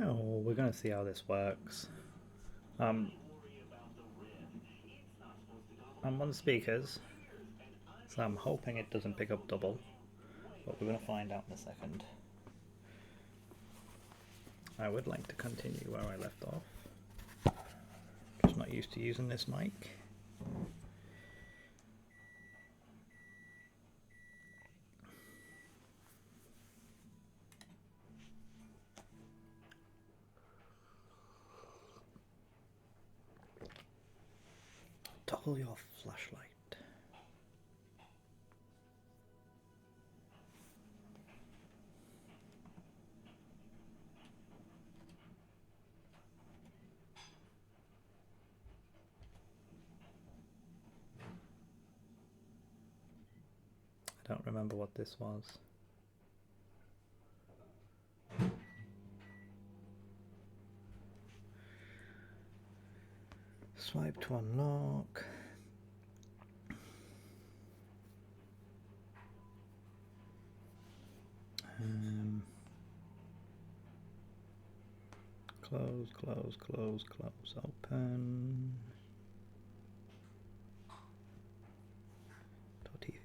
Oh, we're going to see how this works. I'm on the speakers, so I'm hoping it doesn't pick up double, but we're going to find out in a second. I would like to continue where I left off. Just not used to using this mic. Toggle your flashlight. I don't remember what this was. Swipe to unlock. Close, close, close, close, open. .tv.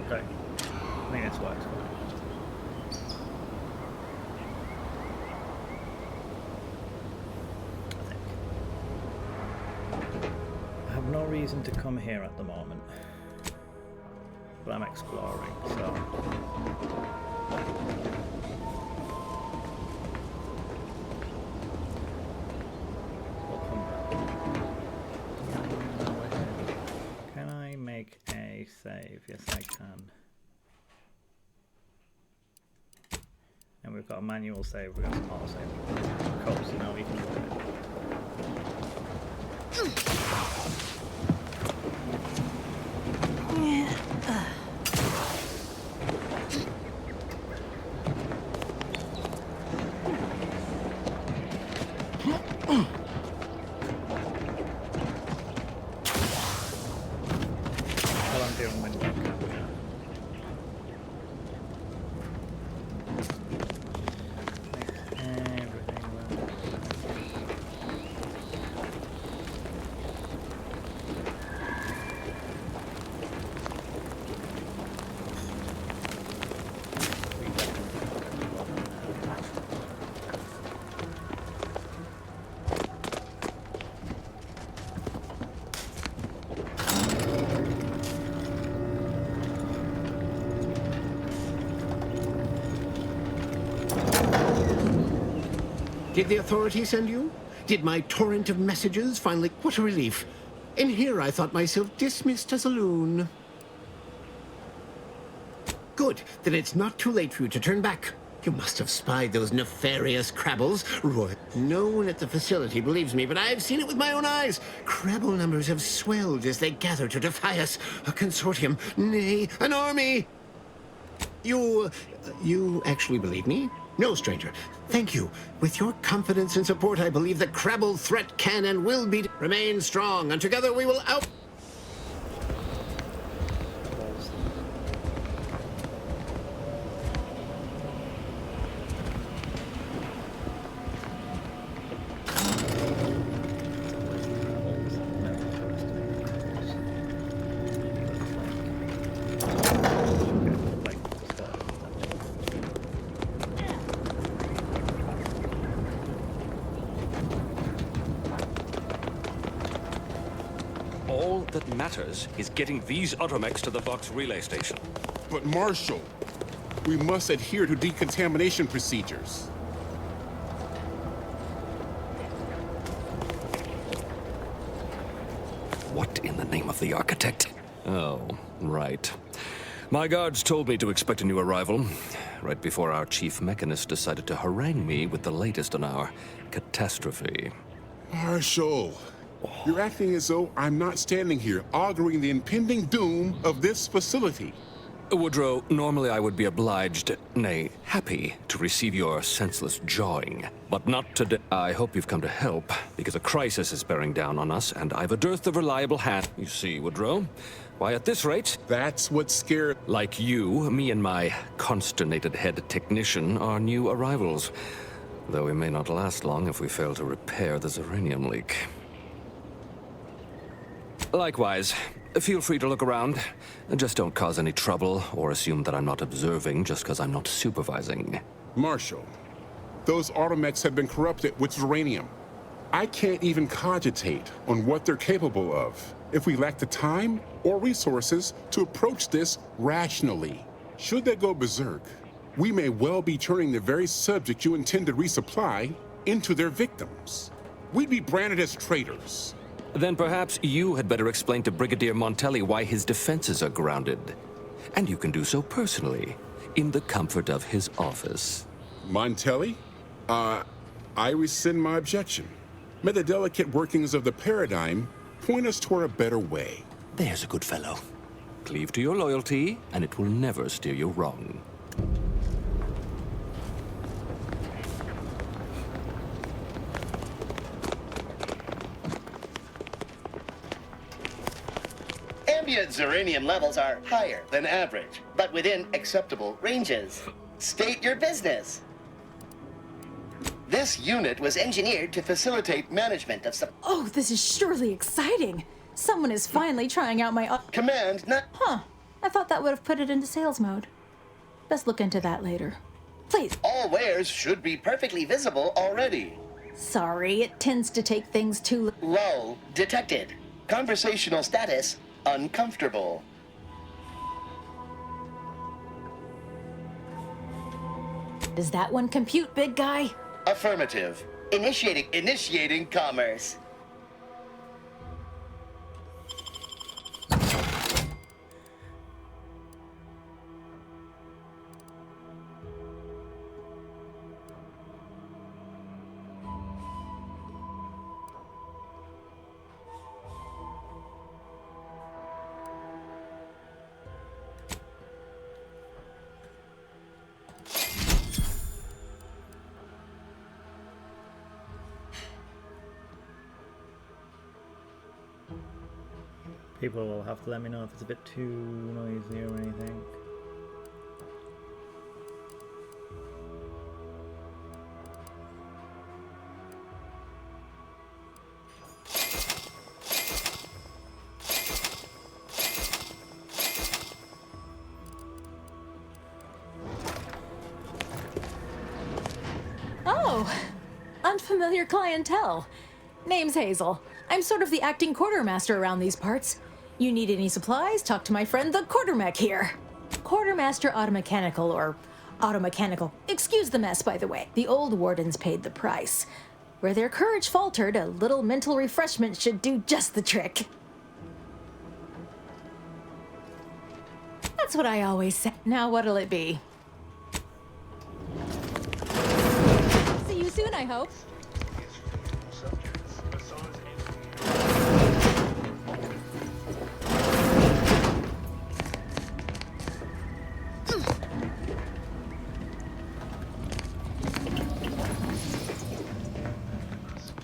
Okay, I think this works. I have no reason to come here at the moment, but I'm exploring, so we'll come back. Can I make a save? Yes, I can. And we've got a manual save, we've got an auto save. Cool, so now we can do it. Well, I'm doing window capture. Did the authorities send you? Did my torrent of messages finally... What a relief. In here I thought myself dismissed as a loon. Good, then it's not too late for you to turn back. You must have spied those nefarious Crabbles. Roy, no one at the facility believes me, but I've seen it with my own eyes. Crabble numbers have swelled as they gather to defy us. A consortium, nay, an army. You actually believe me? No, stranger. Thank you. With your confidence and support, I believe the Crabble threat can and will be. Remain strong, and together we will out. All that matters is getting these automechs to the Vox relay station. But Marshal, we must adhere to decontamination procedures. What in the name of the architect? Oh, right. My guards told me to expect a new arrival, right before our chief mechanist decided to harangue me with the latest on our catastrophe. Marshal, you're acting as though I'm not standing here auguring the impending doom of this facility. Woodrow, normally I would be obliged, nay, happy, to receive your senseless jawing. But not today. I hope you've come to help, because a crisis is bearing down on us, and I've a dearth of reliable hand. You see, Woodrow, why at this rate... That's what's scared... Like you, me and my consternated head technician are new arrivals. Though we may not last long if we fail to repair the uranium leak. Likewise, feel free to look around. Just don't cause any trouble or assume that I'm not observing just because I'm not supervising. Marshal, those automechs have been corrupted with uranium. I can't even cogitate on what they're capable of if we lack the time or resources to approach this rationally. Should they go berserk, we may well be turning the very subject you intend to resupply into their victims. We'd be branded as traitors. Then perhaps you had better explain to Brigadier Montelli why his defenses are grounded. And you can do so personally, in the comfort of his office. Montelli? I rescind my objection. May the delicate workings of the paradigm point us toward a better way. There's a good fellow. Cleave to your loyalty, and it will never steer you wrong. Ambient uranium levels are higher than average, but within acceptable ranges. State your business. This unit was engineered to facilitate management of Oh, this is surely exciting. Someone is finally trying out my... command not... Huh. I thought that would have put it into sales mode. Best look into that later. Please. All wares should be perfectly visible already. Sorry, it tends to take things too... Lull detected. Conversational status uncomfortable. Does that one compute, big guy? Affirmative. Initiating commerce. People will have to let me know if it's a bit too noisy or anything. Oh, unfamiliar clientele. Name's Hazel. I'm sort of the acting quartermaster around these parts. You need any supplies? Talk to my friend the quartermech here. Quartermaster Automechanical, or Automechanical. Excuse the mess, by the way. The old wardens paid the price. Where their courage faltered, a little mental refreshment should do just the trick. That's what I always say. Now what'll it be? See you soon, I hope.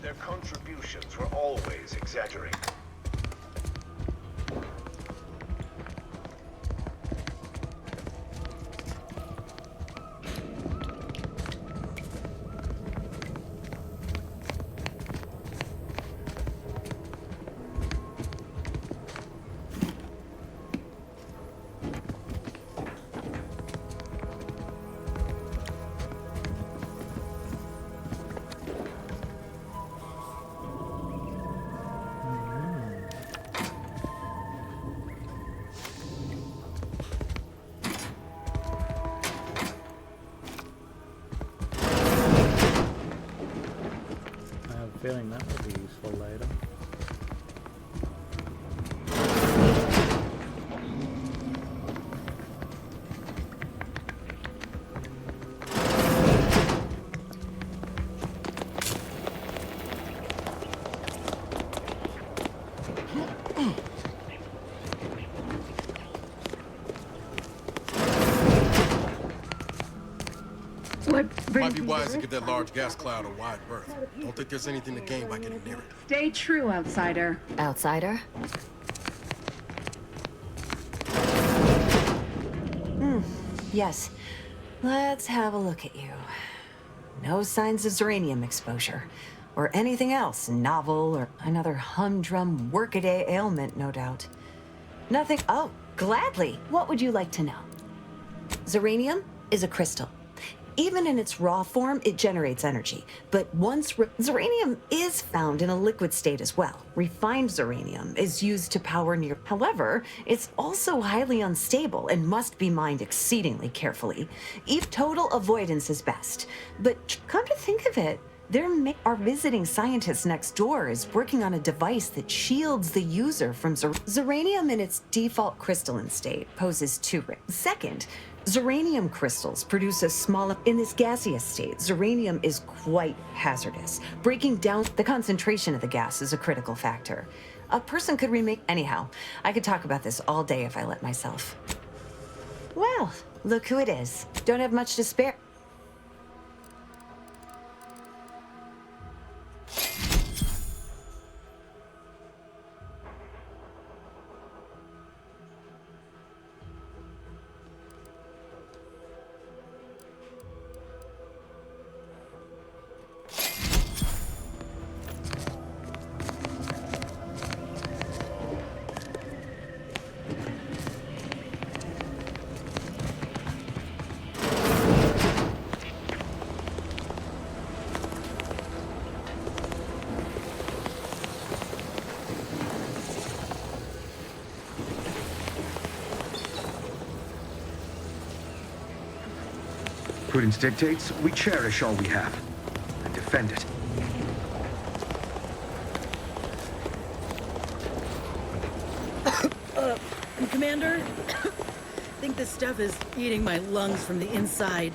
Their contributions were always exaggerated. I have a feeling that will be useful later. Might be wise to give that large gas cloud a wide berth. Don't think there's anything to gain by getting near it. Stay true, outsider. Outsider? Yes. Let's have a look at you. No signs of Zeranium exposure. Or anything else novel or another humdrum workaday ailment, no doubt. Nothing. Oh, gladly. What would you like to know? Zeranium is a crystal. Even in its raw form, it generates energy. But once Zeranium is found in a liquid state as well. Refined Zeranium is used to power near. However, it's also highly unstable and must be mined exceedingly carefully. Total avoidance is best. But come to think of it, our visiting scientist next door is working on a device that shields the user from Zeranium in its default crystalline state poses two risks. Second, Zeranium crystals produce a small. In this gaseous state, Zeranium is quite hazardous. Breaking down the concentration of the gas is a critical factor. A person could remake. Anyhow, I could talk about this all day if I let myself. Well, look who it is. Don't have much to spare. Prudence dictates we cherish all we have and defend it. Commander? I think this stuff is eating my lungs from the inside.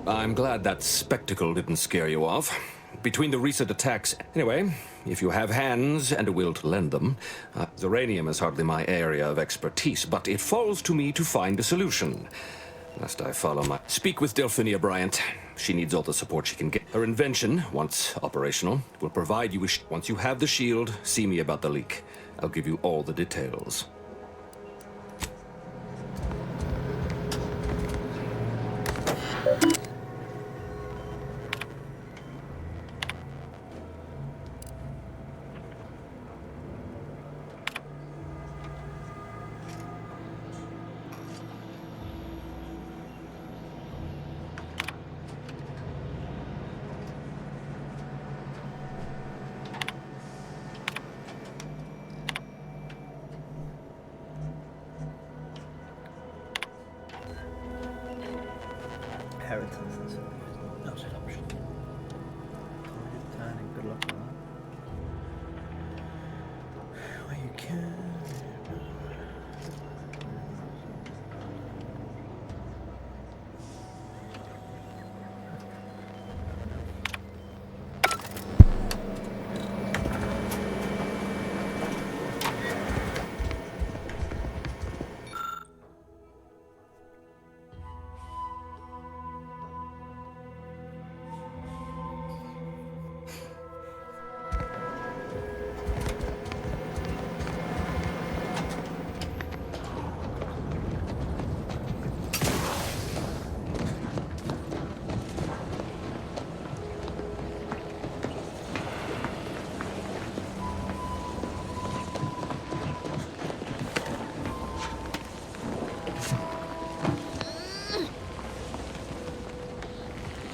I'm glad that spectacle didn't scare you off. Between the recent attacks... Anyway, if you have hands and a will to lend them, Zeranium is hardly my area of expertise, but it falls to me to find a solution. Lest I follow my... Speak with Delphinia Bryant. She needs all the support she can get. Her invention, once operational, will provide you with... Once you have the shield, see me about the leak. I'll give you all the details. inheritance. That's not an option. Turning, good luck with that. Where you can.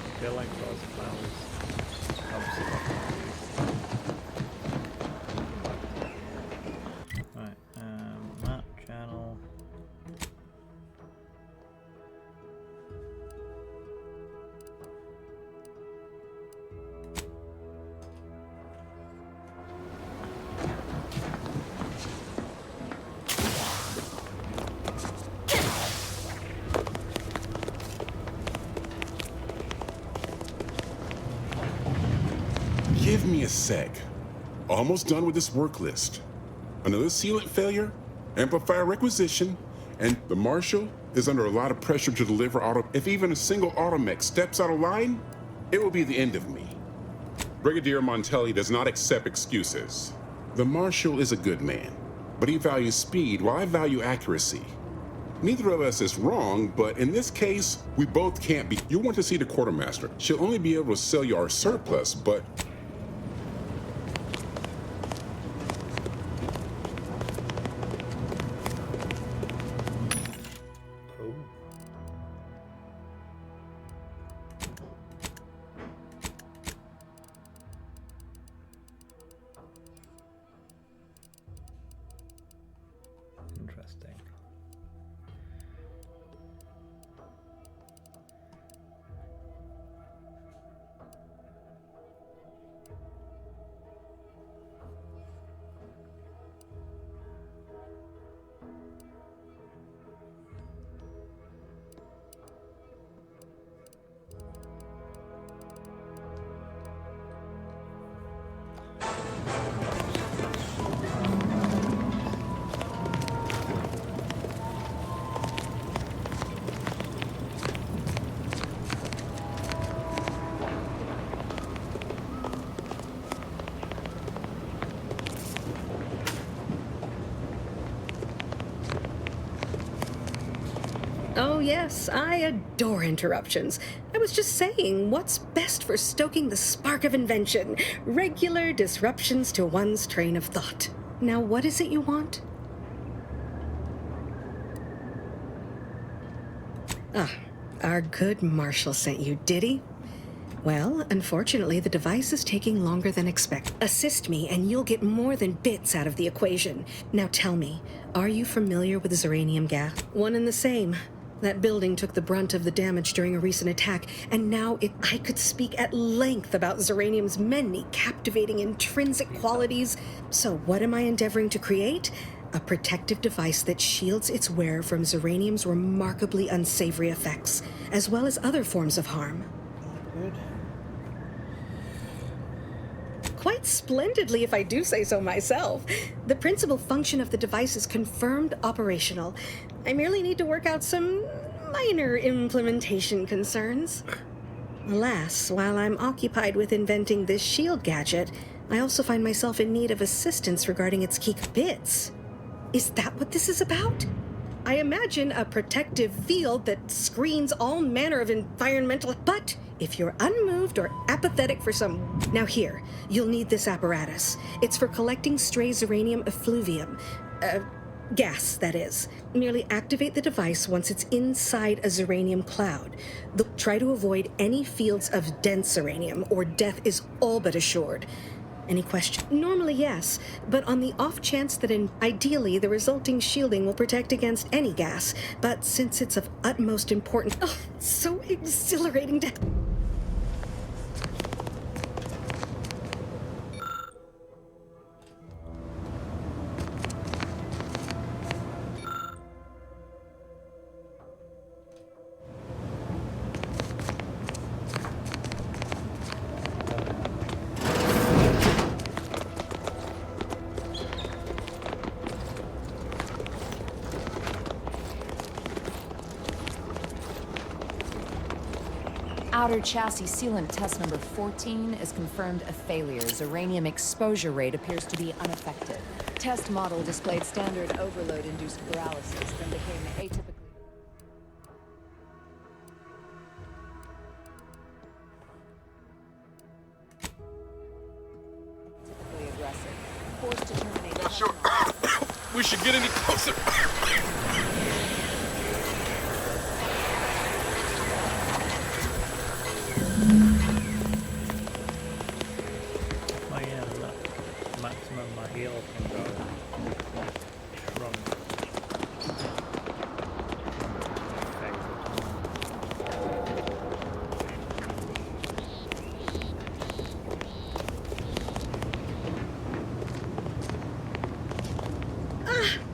I feel like those flowers helps a lot. Right, map channel. Give me a sec. Almost done with this work list. Another sealant failure, amplifier requisition, and the Marshal is under a lot of pressure to deliver auto. If even a single automech steps out of line, it will be the end of me. Brigadier Montelli does not accept excuses. The Marshal is a good man, but he values speed while I value accuracy. Neither of us is wrong, but in this case, we both can't be. You want to see the quartermaster. She'll only be able to sell you our surplus, but Interesting. Oh yes, I adore interruptions. I was just saying, what's best for stoking the spark of invention? Regular disruptions to one's train of thought. Now what is it you want? Ah, our good Marshal sent you, did he? Well, unfortunately, the device is taking longer than expected. Assist me, and you'll get more than bits out of the equation. Now tell me, are you familiar with Zeranium gas? One and the same. That building took the brunt of the damage during a recent attack, and now I could speak at length about Zeranium's many captivating intrinsic qualities. So what am I endeavoring to create? A protective device that shields its wearer from Zeranium's remarkably unsavory effects, as well as other forms of harm. Good. Quite splendidly, if I do say so myself. The principal function of the device is confirmed operational. I merely need to work out some minor implementation concerns. Alas, while I'm occupied with inventing this shield gadget, I also find myself in need of assistance regarding its key bits. Is that what this is about? I imagine a protective field that screens all manner of environmental... But if you're unmoved or apathetic for some... Now here, you'll need this apparatus. It's for collecting stray Zeranium effluvium. Gas, that is. Merely activate the device once it's inside a Zeranium cloud. Try to avoid any fields of dense Zeranium, or death is all but assured. Any question? Normally, yes, but on the off chance that ideally the resulting shielding will protect against any gas. But since it's of utmost importance, oh, it's so exhilarating to. Outer chassis sealant test number 14 is confirmed a failure. Uranium exposure rate appears to be unaffected. Test model displayed standard overload-induced paralysis, then became atypically aggressive. Forced to terminate. Not sure. We should get any closer. Maximum my heal can go shrunk.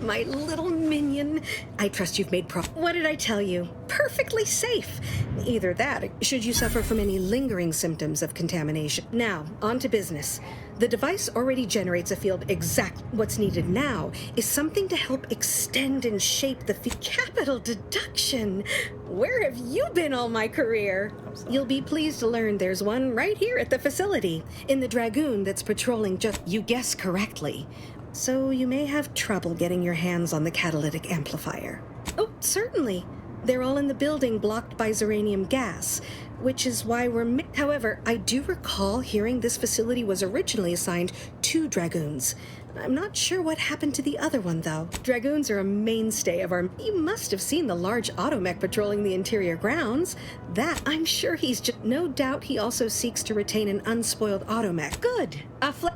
My little minion. I trust you've made What did I tell you? Perfectly safe. Either that, or should you suffer from any lingering symptoms of contamination. Now, on to business. The device already generates a field exactly. What's needed now is something to help extend and shape the capital deduction. Where have you been all my career? You'll be pleased to learn there's one right here at the facility, in the Dragoon that's patrolling just. You guessed correctly. So you may have trouble getting your hands on the catalytic amplifier. Oh, certainly. They're all in the building blocked by Zeranium gas, which is why However, I do recall hearing this facility was originally assigned 2 Dragoons. I'm not sure what happened to the other one, though. Dragoons are a mainstay of our... You must have seen the large automech patrolling the interior grounds. That, I'm sure he's just... No doubt he also seeks to retain an unspoiled automech. Good.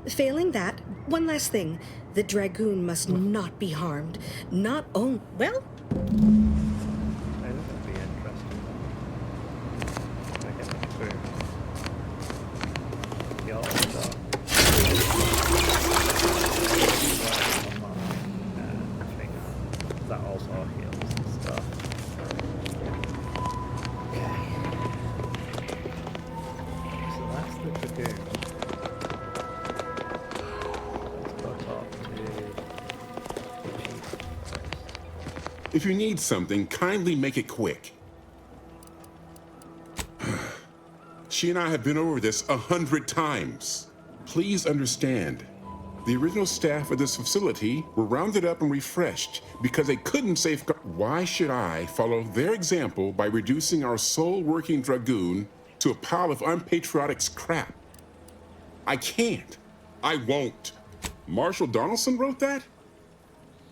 Failing that, one last thing. The Dragoon must not be harmed. Not only... Well... That also heals and stuff. Okay. So that's the Dragoon. Let's go talk to the chief first. If you need something, kindly make it quick. She and I have been over this 100 times. Please understand. The original staff of this facility were rounded up and refreshed because they couldn't safeguard. Why should I follow their example by reducing our sole working Dragoon to a pile of unpatriotic crap? I can't. I won't. Marshall Donaldson wrote that?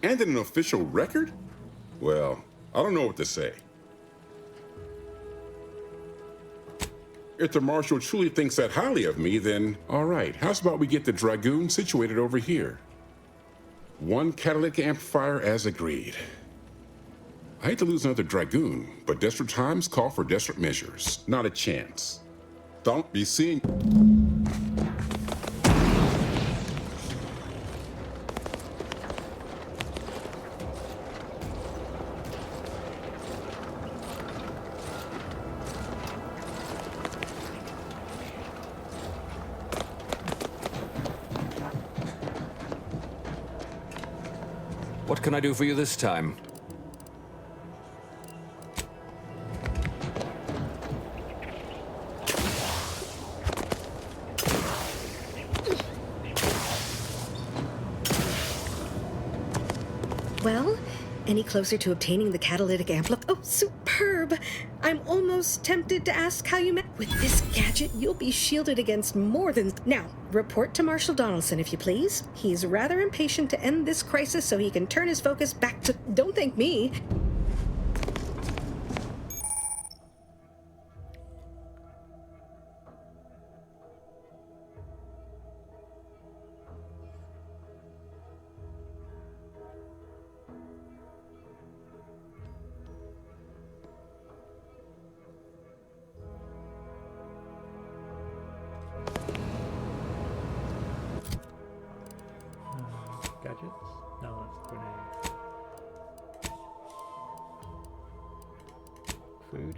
And in an official record? Well, I don't know what to say. If the Marshal truly thinks that highly of me, then all right, how's about we get the Dragoon situated over here? 1 catalytic amplifier as agreed. I hate to lose another Dragoon, but desperate times call for desperate measures. Not a chance. Don't be seeing... What can I do for you this time? Well, any closer to obtaining the catalytic amplifier? Oh, superb! I'm almost tempted to ask how you met. With this gadget, you'll be shielded against more than... Now, report to Marshal Donaldson, if you please. He's rather impatient to end this crisis so he can turn his focus back to... Don't thank me. food.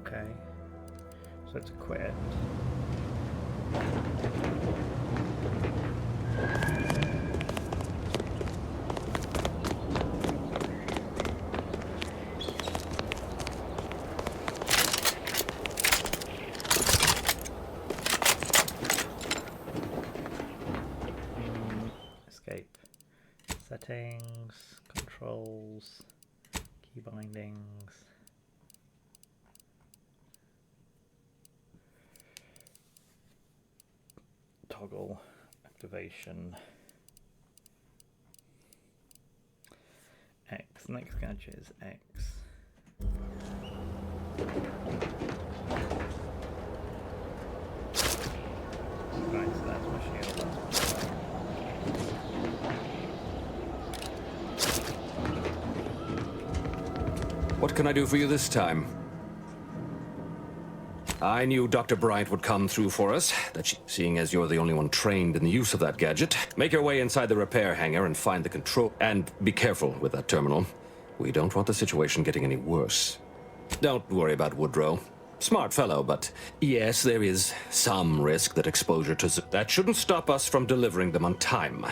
Okay, so it's equipped. Escape. Settings, controls, key bindings. Toggle activation. X. Next gadget is X. Right, so that's my shield. What can I do for you this time? I knew Dr. Bryant would come through for us, seeing as you're the only one trained in the use of that gadget. Make your way inside the repair hangar and find the control. And be careful with that terminal. We don't want the situation getting any worse. Don't worry about Woodrow. Smart fellow, but yes, there is some risk that exposure to... That shouldn't stop us from delivering them on time.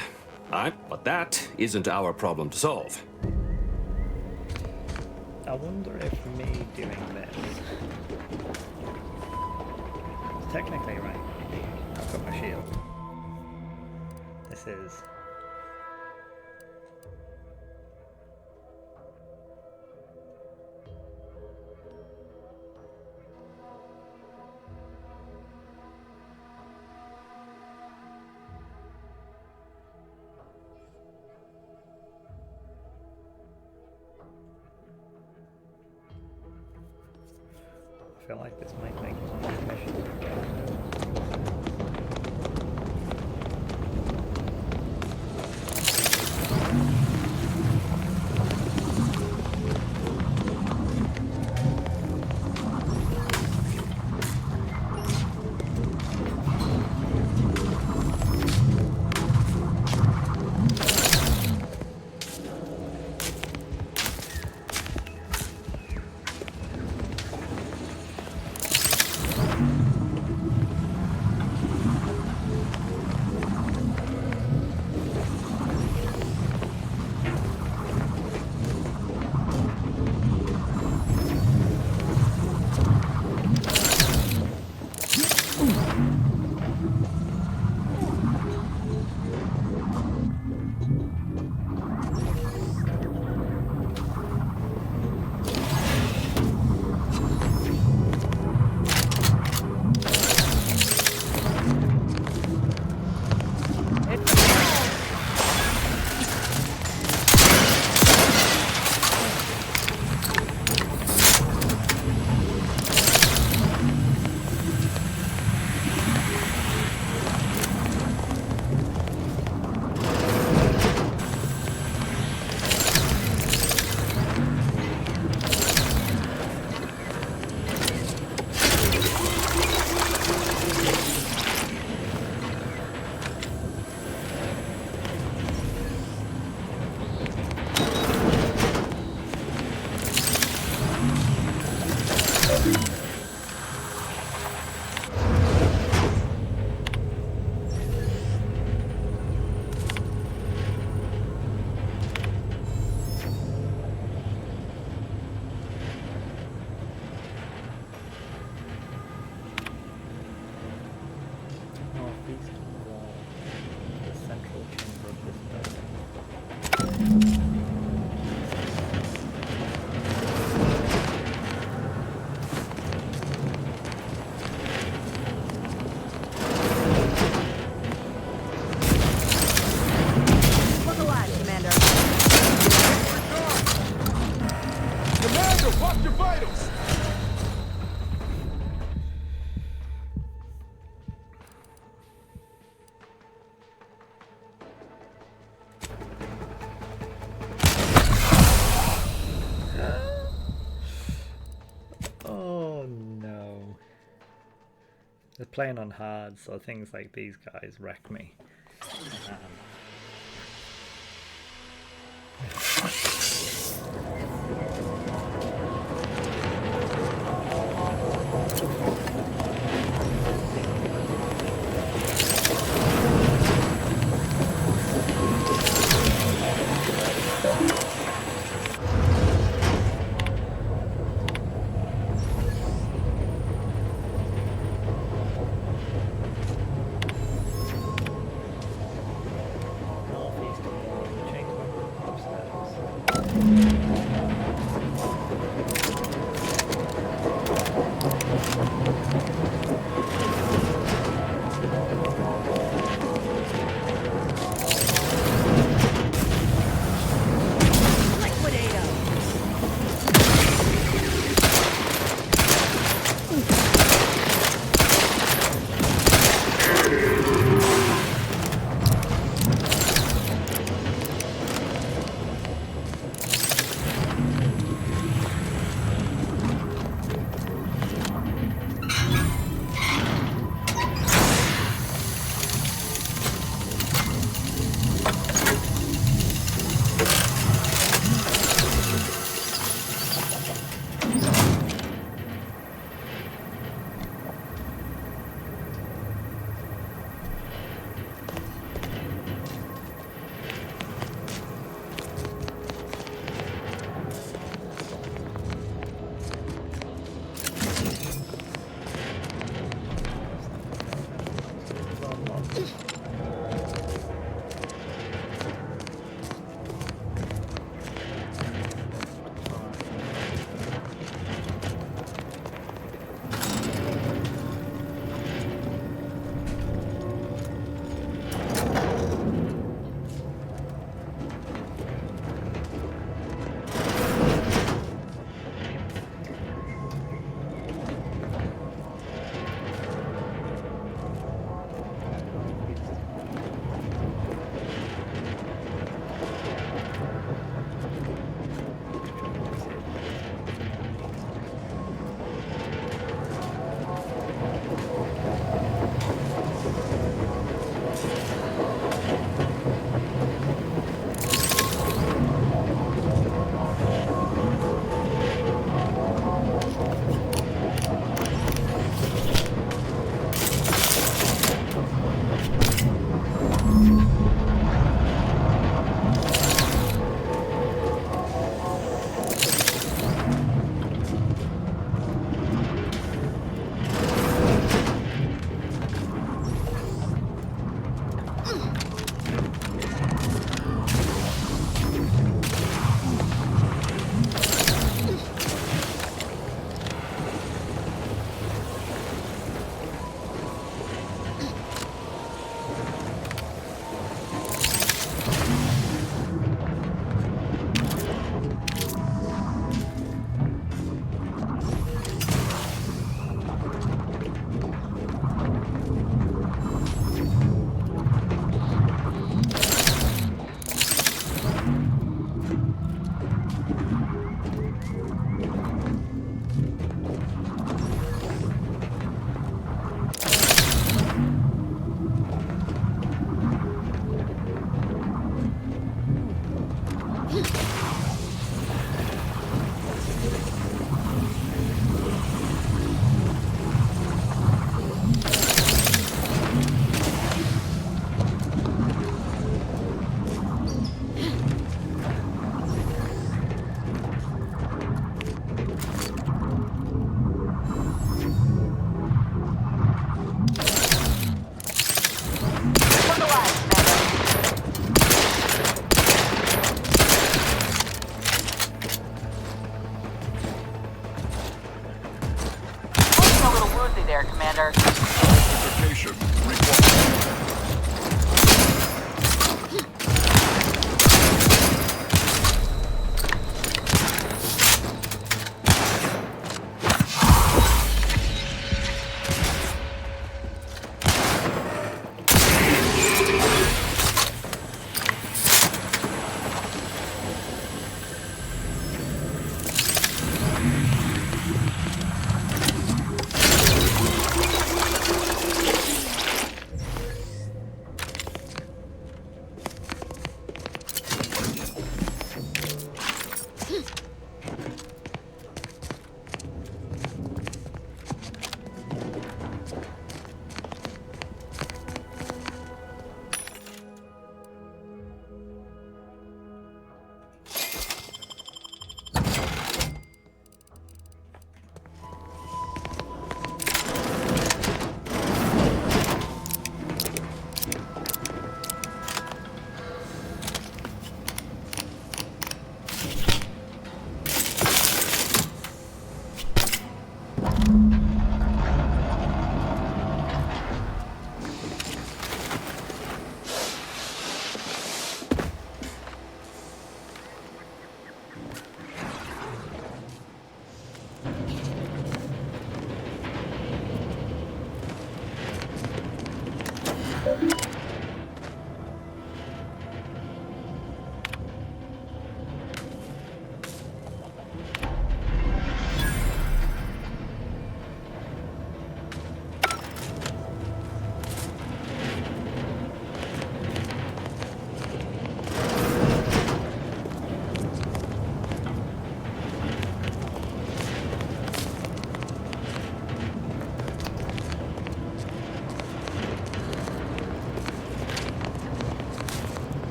But that isn't our problem to solve. I wonder if me doing this... Technically, right, I've got my shield. This is... I feel like this might make us on this mission. playing on hard, so things like these guys wreck me.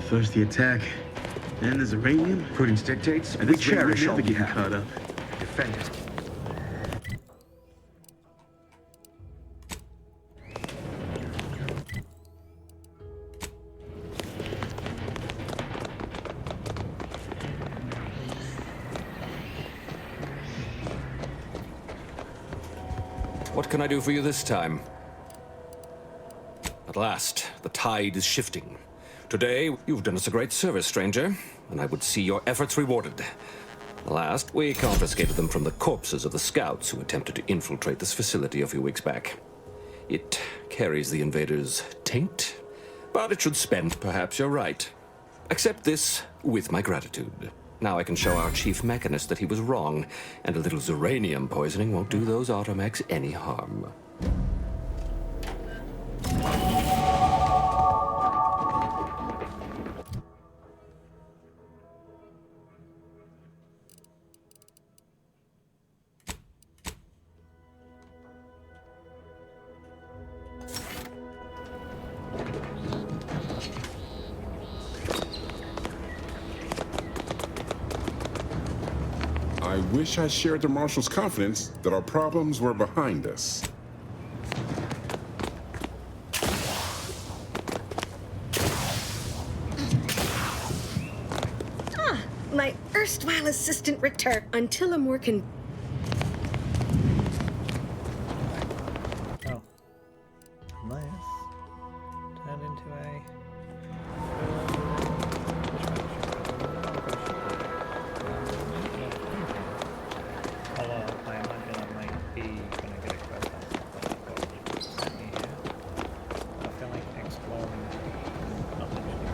First the attack, then there's uranium. Prudence dictates, and we cherish all we have. Caught up. Defend it. What can I do for you this time? At last, the tide is shifting. Today, you've done us a great service, stranger, and I would see your efforts rewarded. Last, we confiscated them from the corpses of the scouts who attempted to infiltrate this facility a few weeks back. It carries the invaders' taint, but it should spend, perhaps you're right. Accept this with my gratitude. Now I can show our chief mechanist that he was wrong, and a little uranium poisoning won't do those automechs any harm. I wish I shared the Marshal's confidence that our problems were behind us. Ah, my erstwhile assistant returned until a more Oh. Nice. Turned into a... Although I imagine I might be going to get a quest after that. I feel like exploring not literally.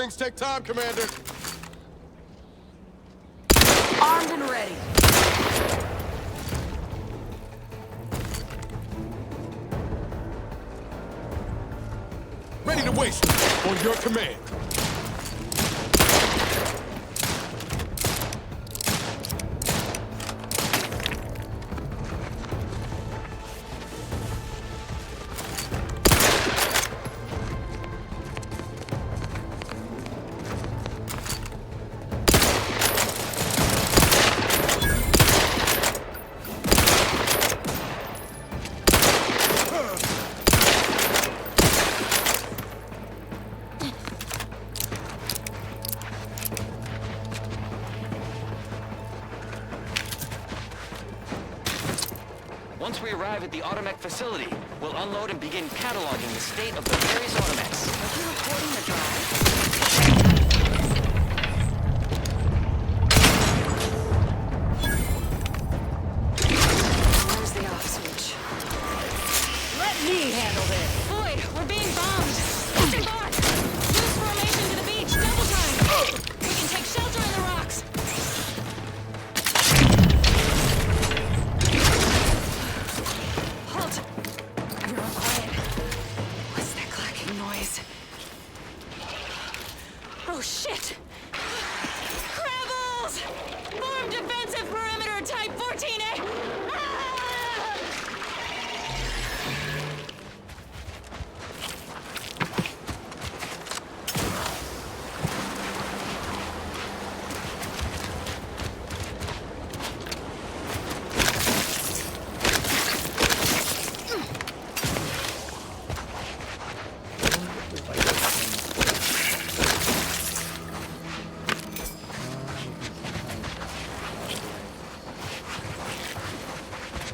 Things take time, Commander. Armed and ready. Ready to waste on your command. Once we arrive at the Automech facility, we'll unload and begin cataloging the state of the various Automechs. Are you recording the drive? Where's the off switch? Let me handle this. Boy, we're being bombed. Disembark! Loose formation to the beach, double time. We can take shelter in the rocks. Halt! You're all quiet. What's that clacking noise? Oh, shit! Crabbles! Form defensive perimeter type 14A! Ah!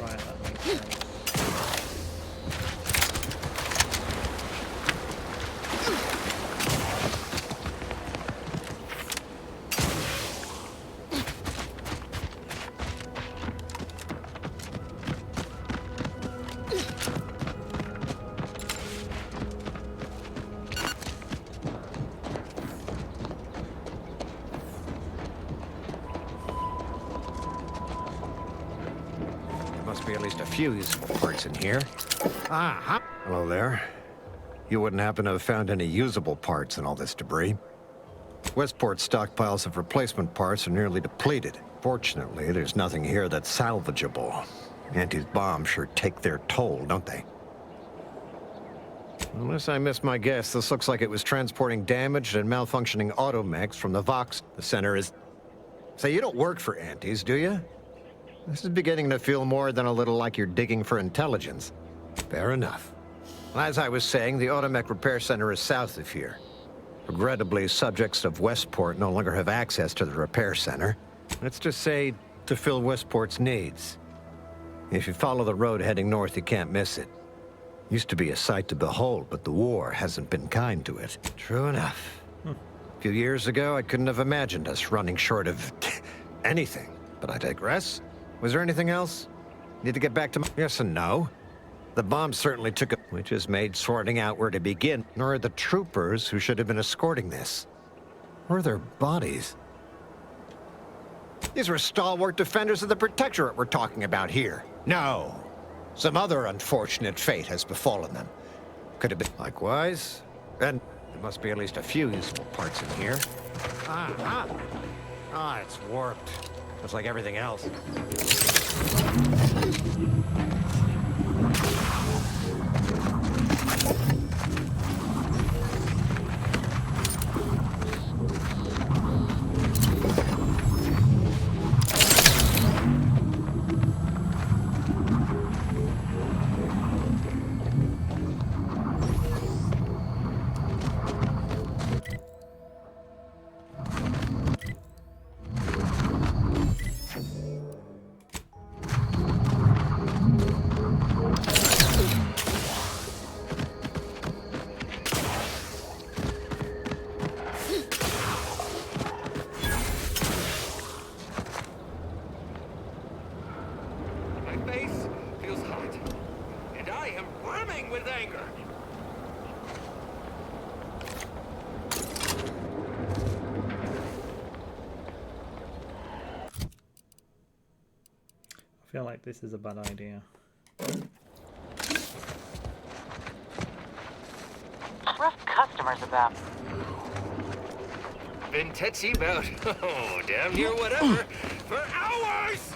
Right, that makes sense. There must be at least a few useful parts in here. Ah, hello there. You wouldn't happen to have found any usable parts in all this debris? Westport's stockpiles of replacement parts are nearly depleted. Fortunately, there's nothing here that's salvageable. Auntie's bombs sure take their toll, don't they? Unless I missed my guess, this looks like it was transporting damaged and malfunctioning automechs from the Vox. The center is... Say, you don't work for Auntie's, do you? This is beginning to feel more than a little like you're digging for intelligence. Fair enough. As I was saying, the automech repair center is south of here. Regrettably, subjects of Westport no longer have access to the repair center. Let's just say, to fill Westport's needs. If you follow the road heading north, you can't miss it. Used to be a sight to behold, but the war hasn't been kind to it. True enough. A few years ago, I couldn't have imagined us running short of anything. But I digress. Was there anything else? Need to get back to my... Yes and no. The bomb certainly took a... Which has made sorting out where to begin. Nor are the troopers who should have been escorting this. Or their bodies. These were stalwart defenders of the Protectorate we're talking about here. No. Some other unfortunate fate has befallen them. Could have been... Likewise. And there must be at least a few useful parts in here. It's warped. Just like everything else. feel like this is a bad idea. Rough customers about. Been tetchy about, oh, damn near whatever, for hours!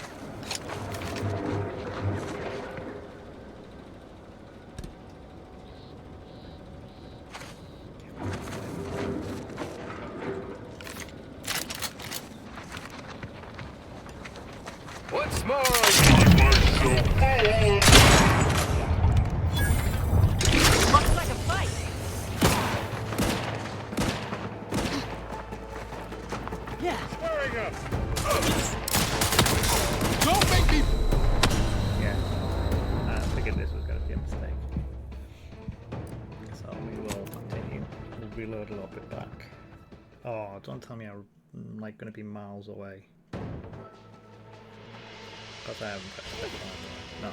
What's more, I find myself alone. Looks like a fight. Yeah. Squaring up. Don't make me. Yeah, I figured this was going to be a mistake. So we will continue. We'll reload a little bit back. Oh, don't tell me I'm like going to be miles away. Because I haven't pressed it. No.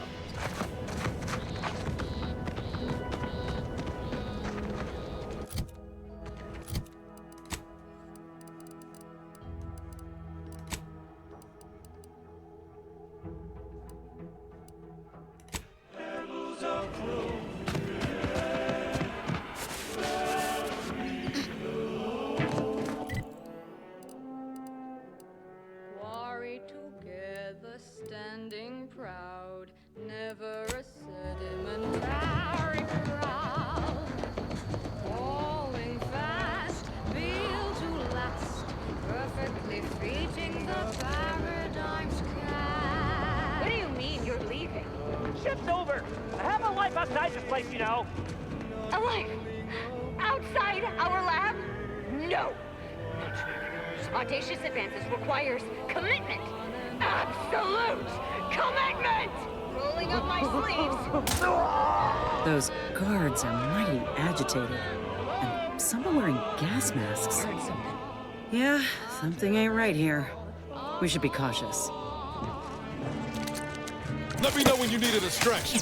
Quarry together, standing proud, never a sedimentary crowd. Falling fast, built to last, perfectly fitting the paradigm sky. What do you mean you're leaving? Shift's over. I have a life outside this place, you know. A life? Outside our lab? No. Audacious advances requires commitment. Absolute commitment! Rolling up my sleeves. Those guards are mighty agitated. And some are wearing gas masks. Yeah, something ain't right here. We should be cautious. Let me know when you need a distraction.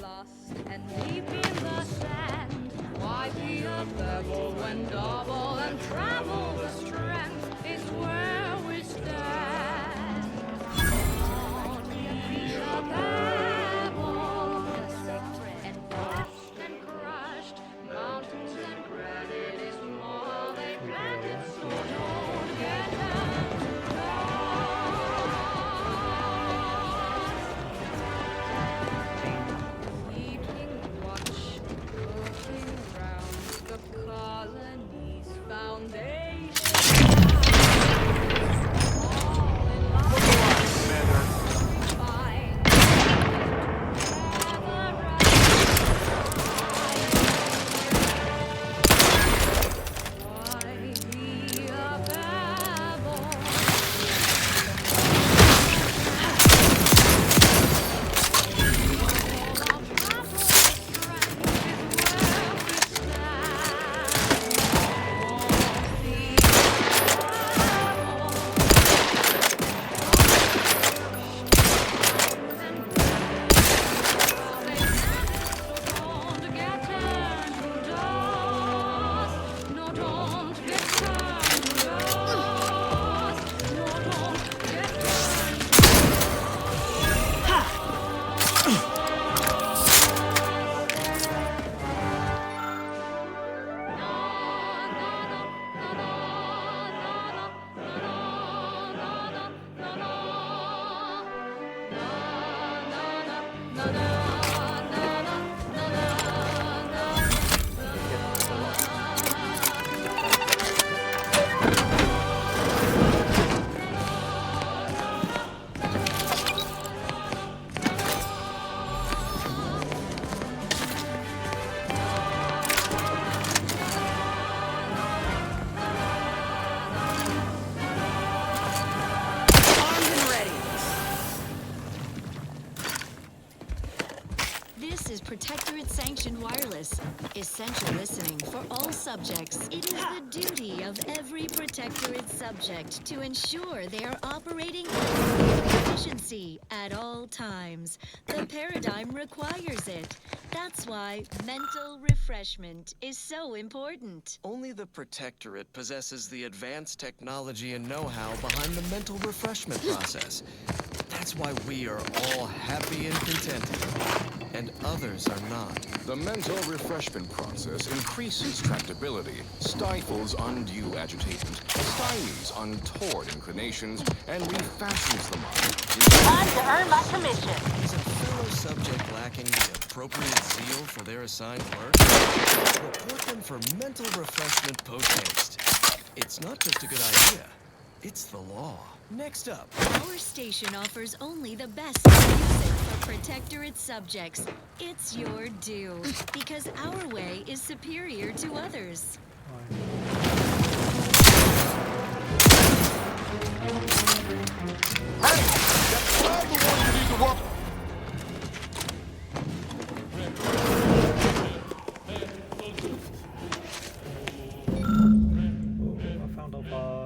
Lost and deep in the sand. Why be a pebble when double and travel the strength is where we stand? Be a pebble, and crushed and crushed, mountains and granite is more they planted, so don't get down to keeping watch, looking round the colony's foundation. Why be a Protectorate sanctioned wireless. Essential listening for all subjects. It is the duty of every Protectorate subject to ensure they are operating at efficiency at all times. The paradigm requires it. That's why mental refreshment is so important. Only the Protectorate possesses the advanced technology and know-how behind the mental refreshment process. That's why we are all happy and contented, and others are not. The mental refreshment process increases tractability, stifles undue agitation, stymies untoward inclinations, and refashions the mind. Time to earn my commission. Is a fellow subject lacking the appropriate zeal for their assigned work? Report them for mental refreshment post-haste. It's not just a good idea, it's the law. Next up. Our station offers only the best music for Protectorate subjects. It's your due, because our way is superior to others. I found a lie.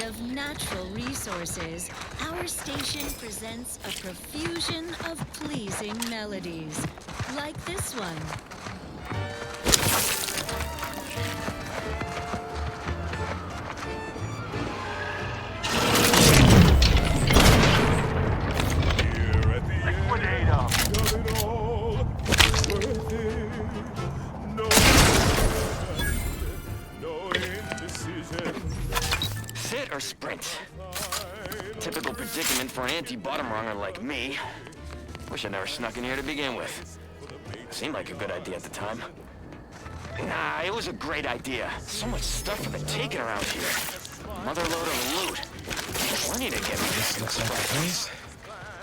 Of natural resources, our station presents a profusion of pleasing melodies, like this one. Liquidate 'em. Typical predicament for an anti-bottom runger like me. Wish I never snuck in here to begin with. Seemed like a good idea at the time. Nah, it was a great idea. So much stuff for the taking around here. Mother load of loot. Plenty to get me. This looks like a place.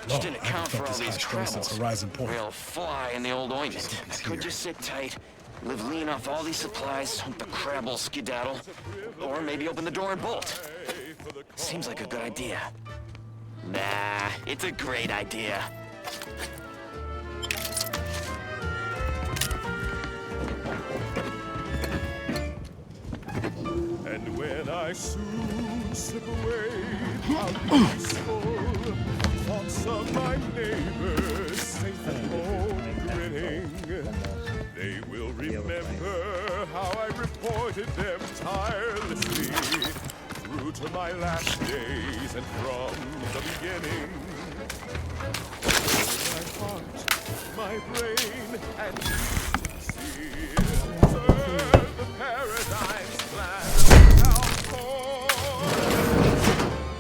Just didn't account for all these Since Horizon crabbles. Point. Real fly in the old ointment. I could just sit tight, live lean off all these supplies, hope the crabbles skedaddle, or maybe open the door and bolt. Seems like a good idea. Nah, it's a great idea. And when I soon slip away, how peaceful thoughts of my neighbors safe at home grinning. They will remember how I reported them tirelessly through to my last days and from the beginning. My heart, my brain, and decency serve the paradigm's plan now for.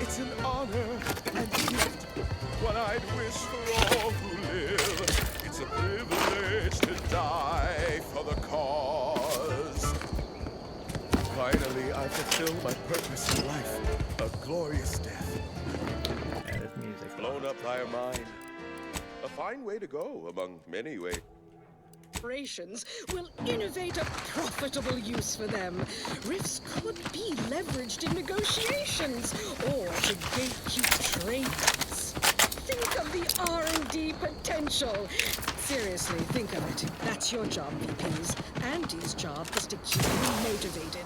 It's an honor and gift, what I'd wish for all who live. It's a privilege to die for the cause. Finally, I fulfill my purpose in life, a glorious death. Blown up by a mine. A fine way to go among many ways. Operations will innovate a profitable use for them. Rifts could be leveraged in negotiations or to gatekeep trades. Think of the R&D potential. Seriously, think of it. That's your job, VPs. Andy's job is to keep you motivated.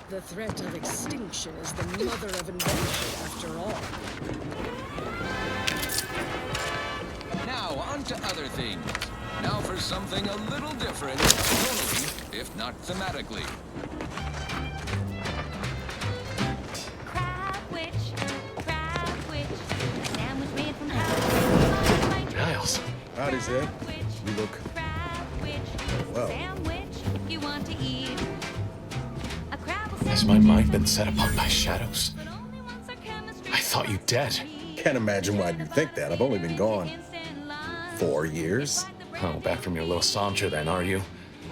The threat of extinction is the mother of invention, after all. Now, on to other things. Now for something a little different, tonally, if not thematically. Niles. Howdy, Zed. You look... well. Has my mind been set upon by shadows? I thought you dead. Can't imagine why you think that. I've only been gone 4 years. Oh, back from your little saunter then, are you?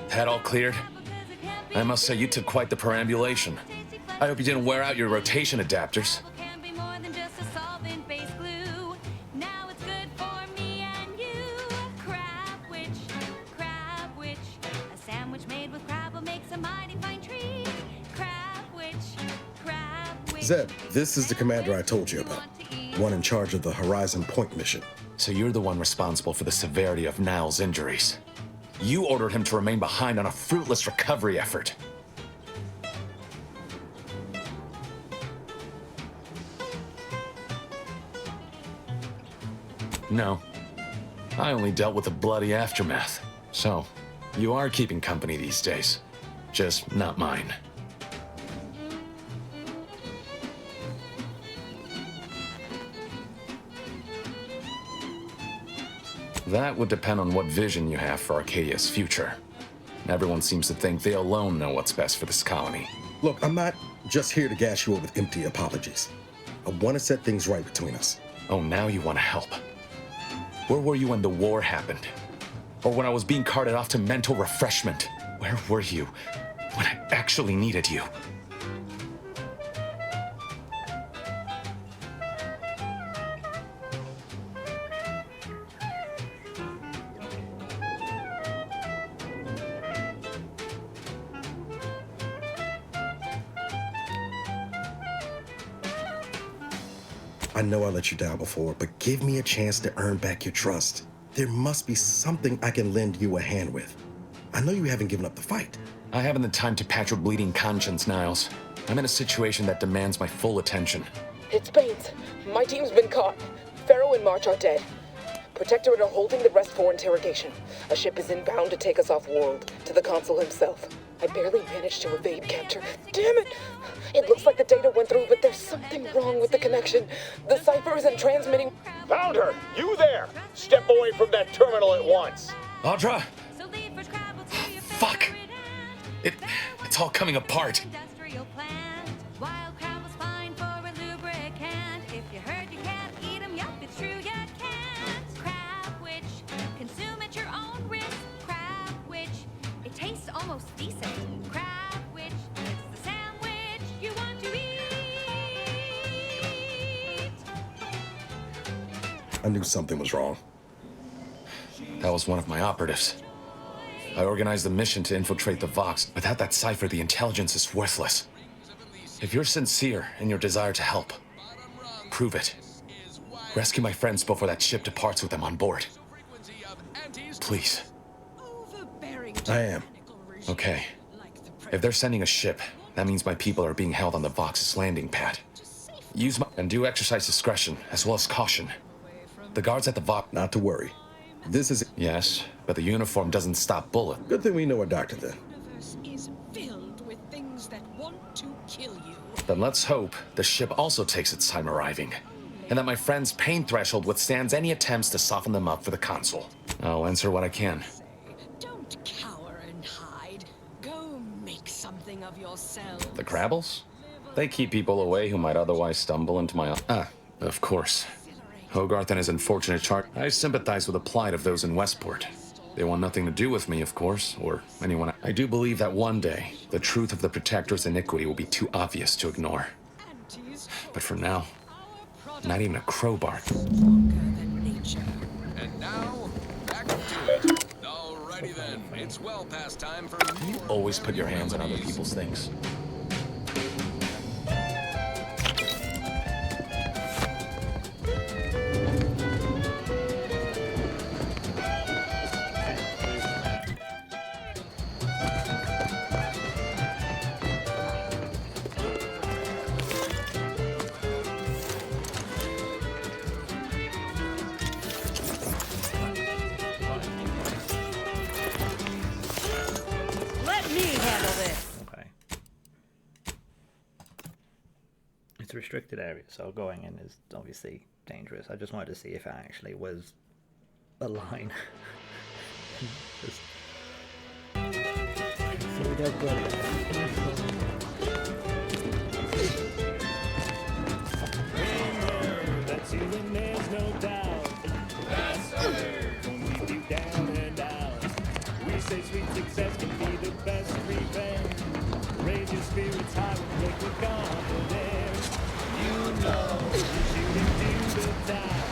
Head all cleared? I must say you took quite the perambulation. I hope you didn't wear out your rotation adapters. Zed, this is the commander I told you about. One in charge of the Horizon Point mission. So you're the one responsible for the severity of Niles' injuries. You ordered him to remain behind on a fruitless recovery effort. No. I only dealt with the bloody aftermath. So, you are keeping company these days. Just not mine. That would depend on what vision you have for Arcadia's future. Everyone seems to think they alone know what's best for this colony. Look, I'm not just here to gas you up with empty apologies. I want to set things right between us. Oh, now you want to help. Where were you when the war happened? Or when I was being carted off to mental refreshment? Where were you when I actually needed you? I know I let you down before, but give me a chance to earn back your trust. There must be something I can lend you a hand with. I know you haven't given up the fight. I haven't the time to patch your bleeding conscience, Niles. I'm in a situation that demands my full attention. It's Baines. My team's been caught. Pharaoh and March are dead. Protectorate are holding the rest for interrogation. A ship is inbound to take us off-world, to the consul himself. I barely managed to evade capture. Damn it! It looks like the data went through, but there's something wrong with the connection. The cipher isn't transmitting. Found her! You there! Step away from that terminal at once! Audra! Fuck! It's all coming apart. Wild crowd was fine for a lubricant. If you heard, you can't. I knew something was wrong. That was one of my operatives. I organized the mission to infiltrate the Vox. Without that cipher, the intelligence is worthless. If you're sincere in your desire to help, prove it. Rescue my friends before that ship departs with them on board. Please. I am. Okay. If they're sending a ship, that means my people are being held on the Vox's landing pad. Use my... and do exercise discretion, as well as caution. The guards at the Vox... Not to worry. This is... Yes, but the uniform doesn't stop bullets. Good thing we know a doctor then. Is filled with things that want to kill you. Then let's hope the ship also takes its time arriving, and that my friend's pain threshold withstands any attempts to soften them up for the console. I'll answer what I can. Don't cower and hide. Go make something of yourself. The Crabbles? They keep people away who might otherwise stumble into my... of course. Hogarth and his unfortunate charge. I sympathize with the plight of those in Westport. They want nothing to do with me, of course, or anyone. I do believe that one day, the truth of the Protector's iniquity will be too obvious to ignore. But for now, not even a crowbar. And now, back to it. Alrighty then, it's well past time for... You always put your hands on other people's things. Let me handle this. Okay. It's a restricted area, so going in is obviously dangerous. I just wanted to see if it actually was a line. Just... So we don't go That's you and there's no doubt. That's gonna leave you down and out. We say sweet success can be the best revenge. Raise your spirits high with liquid confidence. You know you're shooting to the top.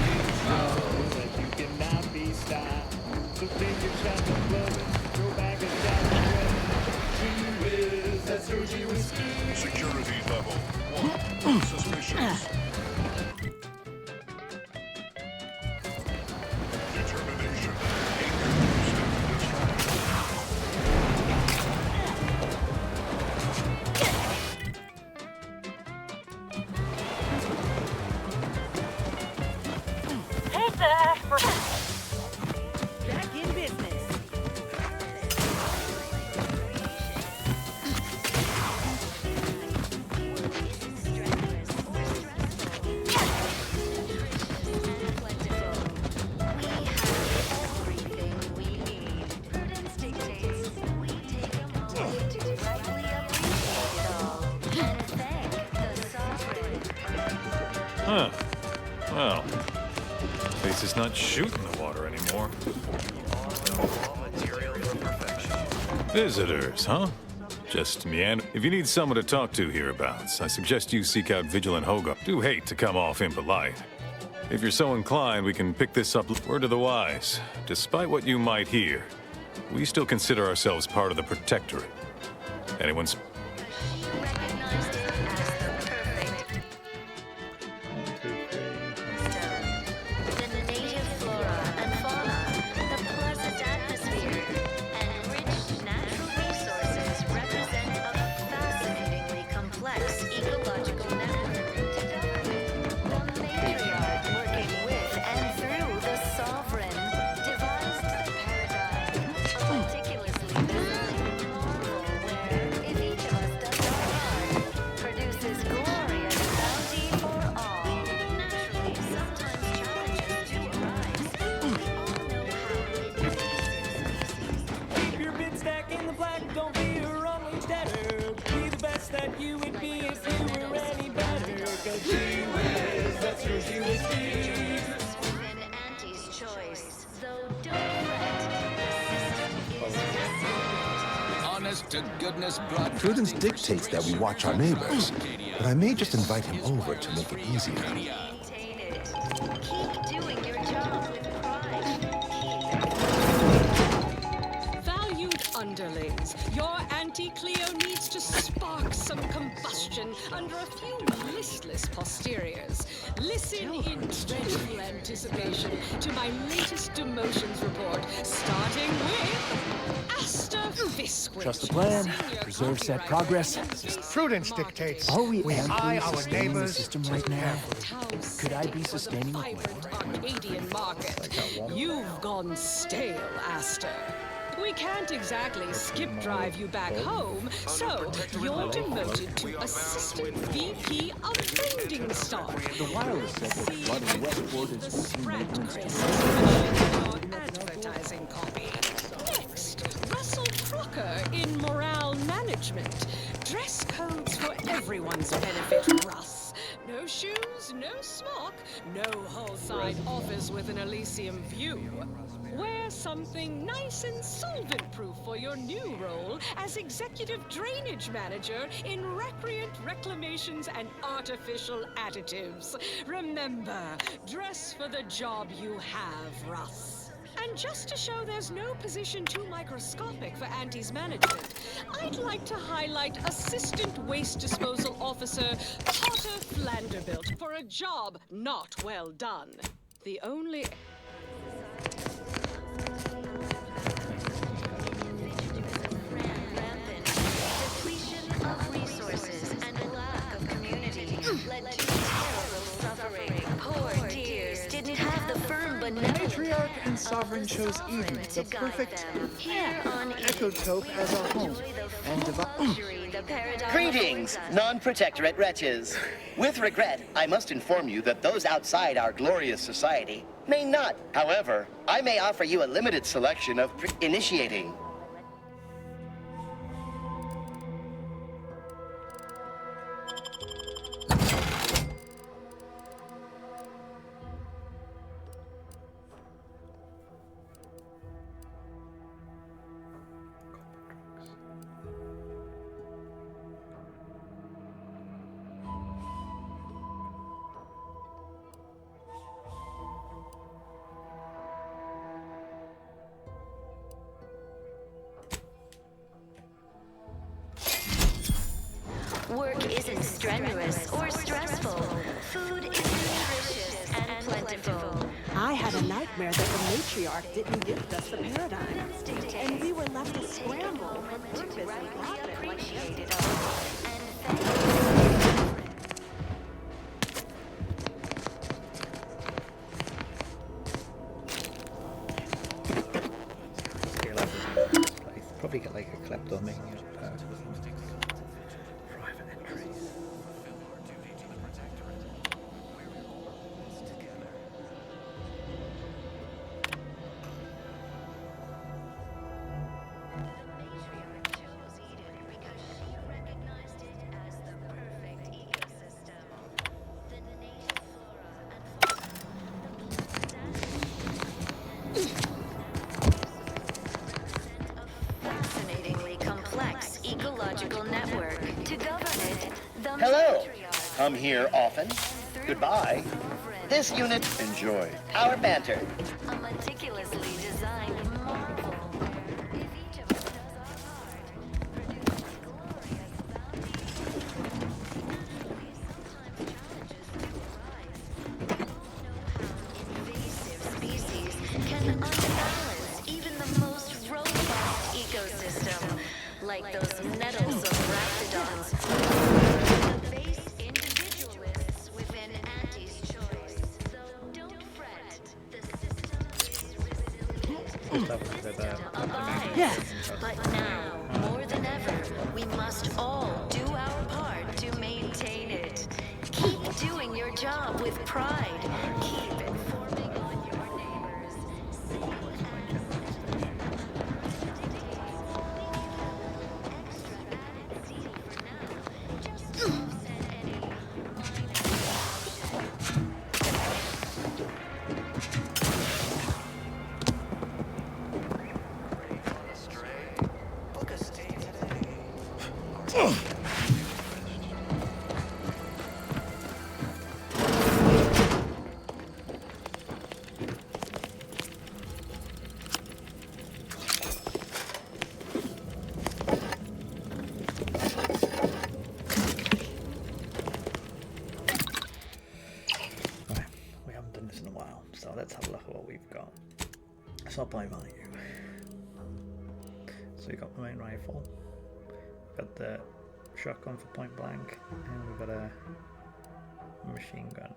You know that you cannot be stopped. So take your shot and blow it. Throw back a shot and run. She is, that's Georgie Whiskey. Security level 1. Suspicious. Determination 80% Take that for... Back in business. Huh. Well, at least it's not shooting the water anymore. Visitors, huh? Just meander. If you need someone to talk to hereabouts, I suggest you seek out Vigilant Hogarth. Do hate to come off impolite. If you're so inclined, we can pick this up. Word to the wise. Despite what you might hear, we still consider ourselves part of the Protectorate. Anyone's... Prudence dictates that we watch our neighbors, but I may just invite him over to make it easier. maintained. Keep doing your job with pride. Valued underlings, your anti-Cleo needs to spark some combustion under a few listless posteriors. Listen in dreadful anticipation to my latest demotions report, starting with Aster Visquich. Trust the plan, Senior preserve said copywriter progress. and Prudence dictates. Are we eye our employees neighbors the system right now? Could I be sustaining a Vibrant Arcadian market. You've gone stale, Aster. We can't exactly skip drive you back home, so you're demoted to Assistant VP of Vending Stock. The wireless said that flooding Westport is Spread Chris advertising copy. Next, Russell Crocker in morale management. Dress codes for everyone's benefit, Russ. No shoes, no smock, no whole-side office with an Elysium view. Wear something nice and solvent-proof for your new role as Executive Drainage Manager in Recreant Reclamations and Artificial Additives. Remember, dress for the job you have, Russ. And just to show there's no position too microscopic for Auntie's management, I'd like to highlight Assistant Waste Disposal Officer Potter Flanderbilt for a job not well done. The only... Depletion of resources and a lack of community led to terrible suffering. Poor dears didn't have the firm benevolence. Matriarch and Sovereign chose Eden, the perfect ecotope as our home. And Greetings, non-protectorate wretches. With regret, I must inform you that those outside our glorious society may not. However, I may offer you a limited selection of initiating. Work isn't strenuous or stressful. Food is nutritious and plentiful. I had a nightmare that the matriarch didn't give us the paradigm, and we were left to scramble from too busy Appreciated Probably get like a kleptomania perk. Private entries. fascinatingly complex ecological network. To govern it, the Hello. Come here often. Goodbye. This unit, enjoy our banter. a meticulously designed marvel. Species can unbalance even the most robust ecosystem, like those nettles of raptidons. The base individualists within Auntie's choice. So don't fret. The system is resilient. Abides. But now, more than ever, we must all do our part to maintain it. Keep doing your job with pride. Keep informing on your neighbors. while, so let's have a look at what we've got. Supply value. So we've got the main rifle, got the shotgun for point blank, and we've got a machine gun.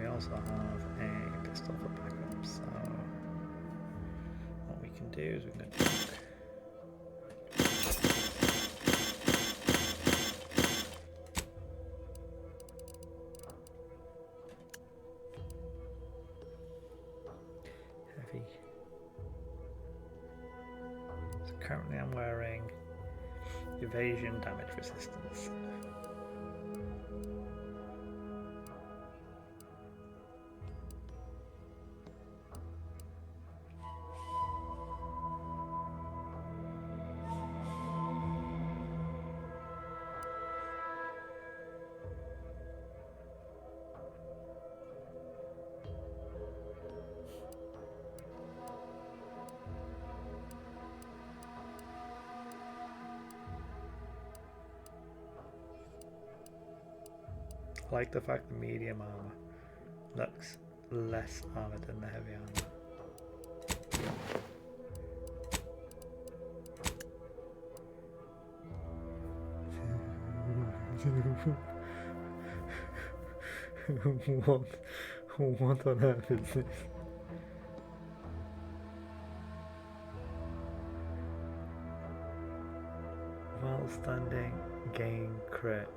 We also have a pistol for backup, so what we can do is we can heavy. So currently I'm wearing evasion damage resistance. I like the fact the medium armor looks less armored than the heavy armor. what on earth is this? While standing, gain crit.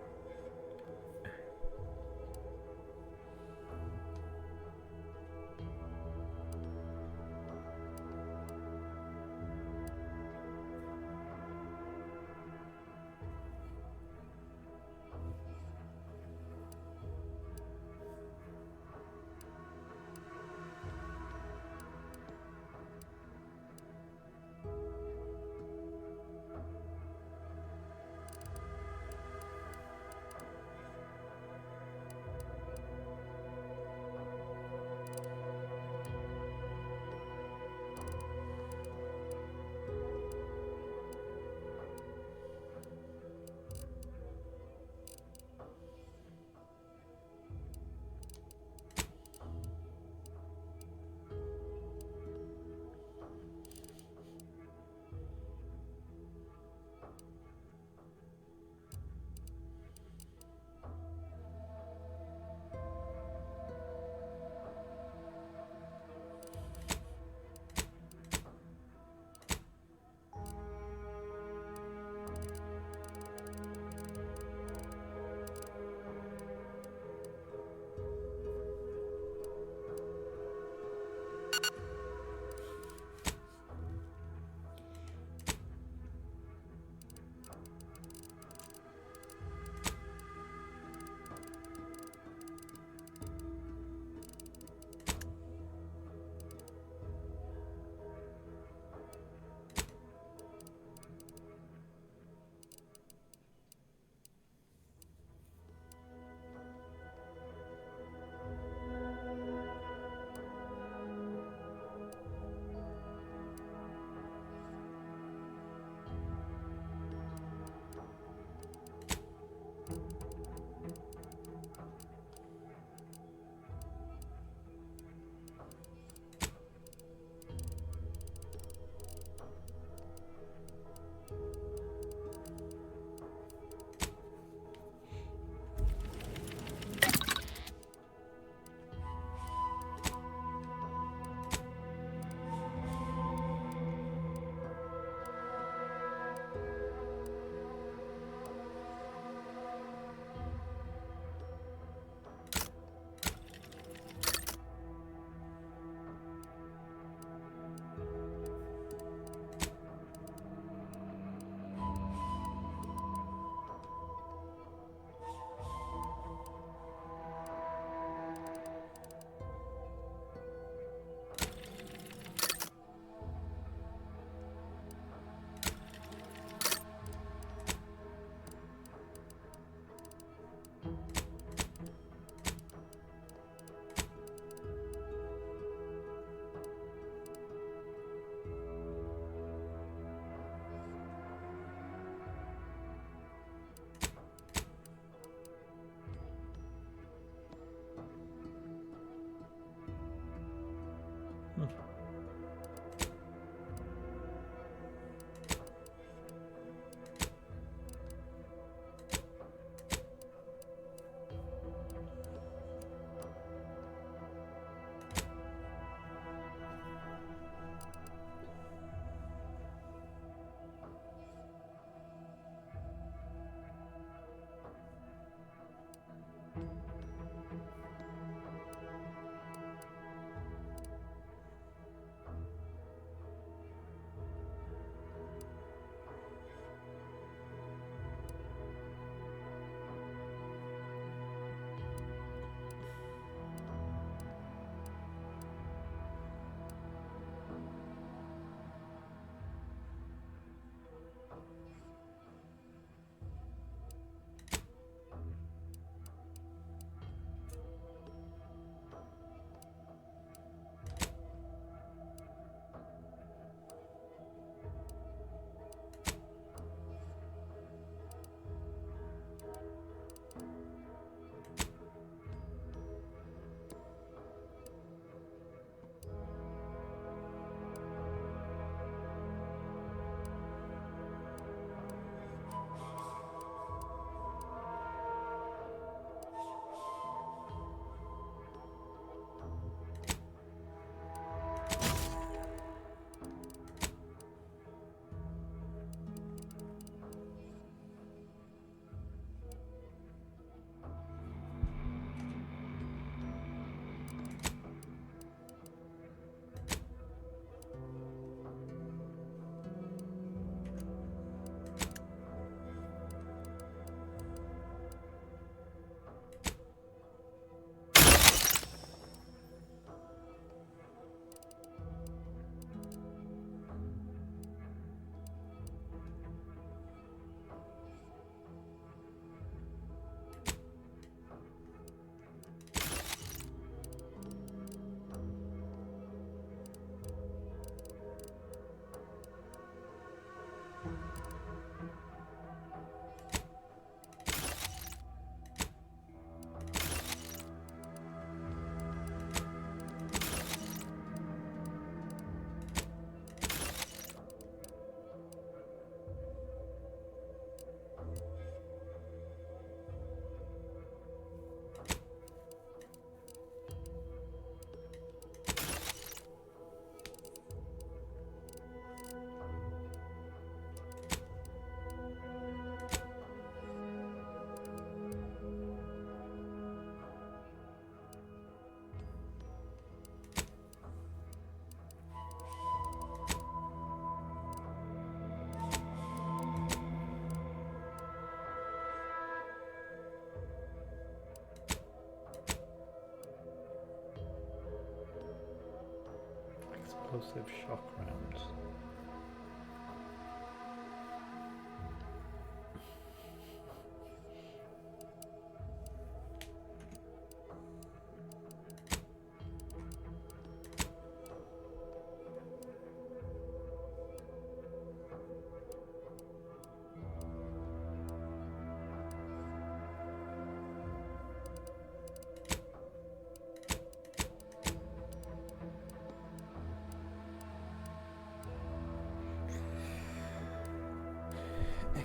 Explosive shock rounds.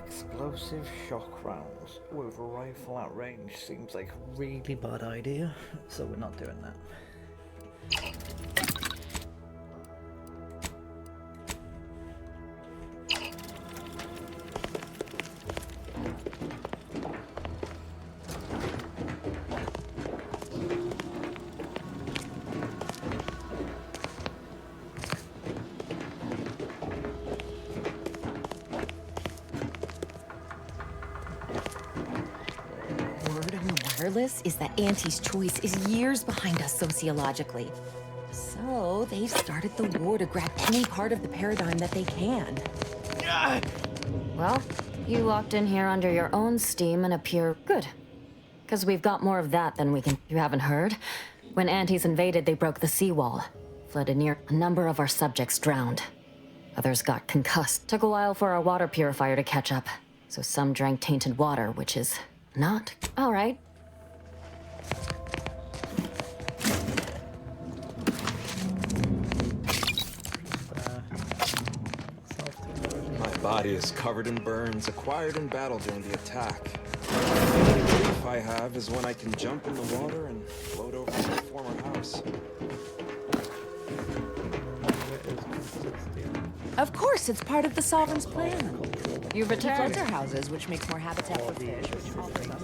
Explosive shock rounds with a rifle at range seems like a really bad idea, so we're not doing that. Wireless is that Auntie's choice is years behind us sociologically. So they've started the war to grab any part of the paradigm that they can. Well, you walked in here under your own steam and appear good. Because we've got more of that than we can. You haven't heard? When Antes invaded, they broke the seawall. Flooded near. A number of our subjects drowned. Others got concussed. Took a while for our water purifier to catch up. So some drank tainted water, which is not all right. My body is covered in burns acquired in battle during the attack. The only relief I have is when I can jump in the water and float over to my former house. Of course, it's part of the Sovereign's plan. You've returned to houses, which makes more habitat for fish, which offers us.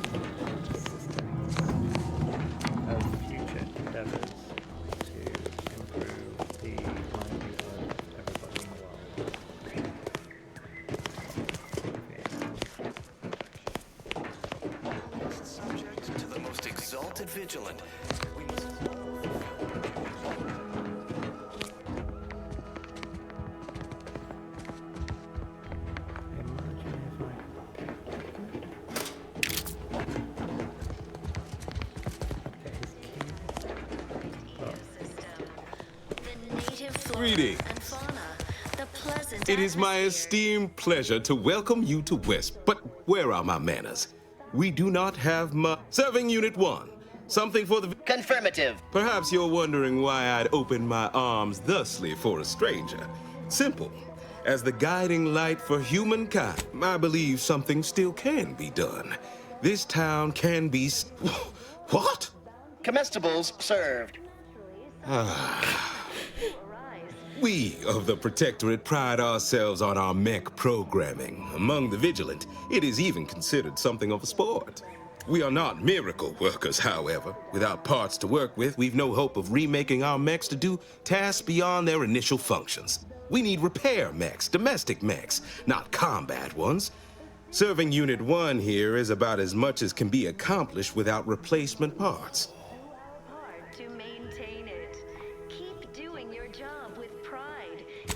Of future endeavors to improve the livelihood of everybody in the world. Subject to the most exalted vigilant. We must... Greetings. It is my esteemed pleasure to welcome you to West, but where are my manners? We do not have Serving Unit 1. Something for the... Confirmative. Perhaps you're wondering why I'd open my arms thusly for a stranger. Simple. As the guiding light for humankind, I believe something still can be done. This town can be... What? Comestibles served. We of the Protectorate pride ourselves on our mech programming. Among the vigilant, it is even considered something of a sport. We are not miracle workers, however. Without parts to work with, we've no hope of remaking our mechs to do tasks beyond their initial functions. We need repair mechs, domestic mechs, not combat ones. Serving Unit 1 here is about as much as can be accomplished without replacement parts.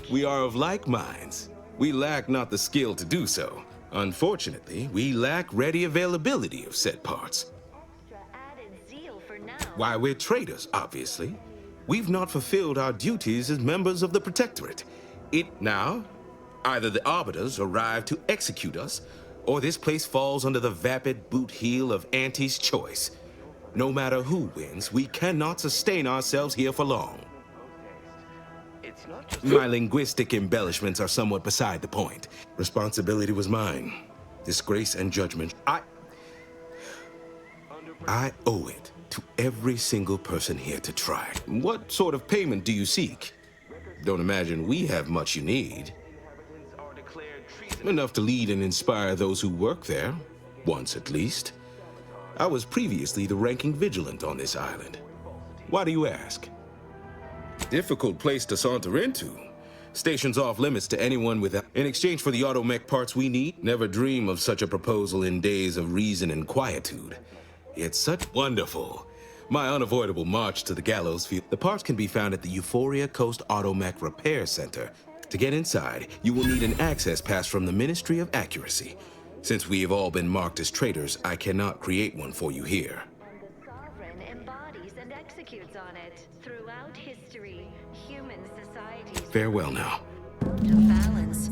We are of like minds. We lack not the skill to do so. Unfortunately, we lack ready availability of said parts. Why, we're traitors, obviously. We've not fulfilled our duties as members of the Protectorate. Now, either the Arbiters arrive to execute us, or this place falls under the vapid boot heel of Auntie's choice. No matter who wins, we cannot sustain ourselves here for long. My linguistic embellishments are somewhat beside the point. Responsibility was mine. Disgrace and judgment. I owe it to every single person here to try. What sort of payment do you seek? Don't imagine we have much you need. Enough to lead and inspire those who work there, once at least. I was previously the ranking vigilant on this island. Why do you ask? Difficult place to saunter into. Stations off limits to anyone without. In exchange for the automech parts we need, never dream of such a proposal in days of reason and quietude. It's such wonderful. my unavoidable march to the gallows field. The parts can be found at the Euphoria Coast Automech Repair Center. To get inside, you will need an access pass from the Ministry of Accuracy. Since we have all been marked as traitors, I cannot create one for you here. The sovereign embodies and executes on it. Throughout history, human societies Farewell now. of balance.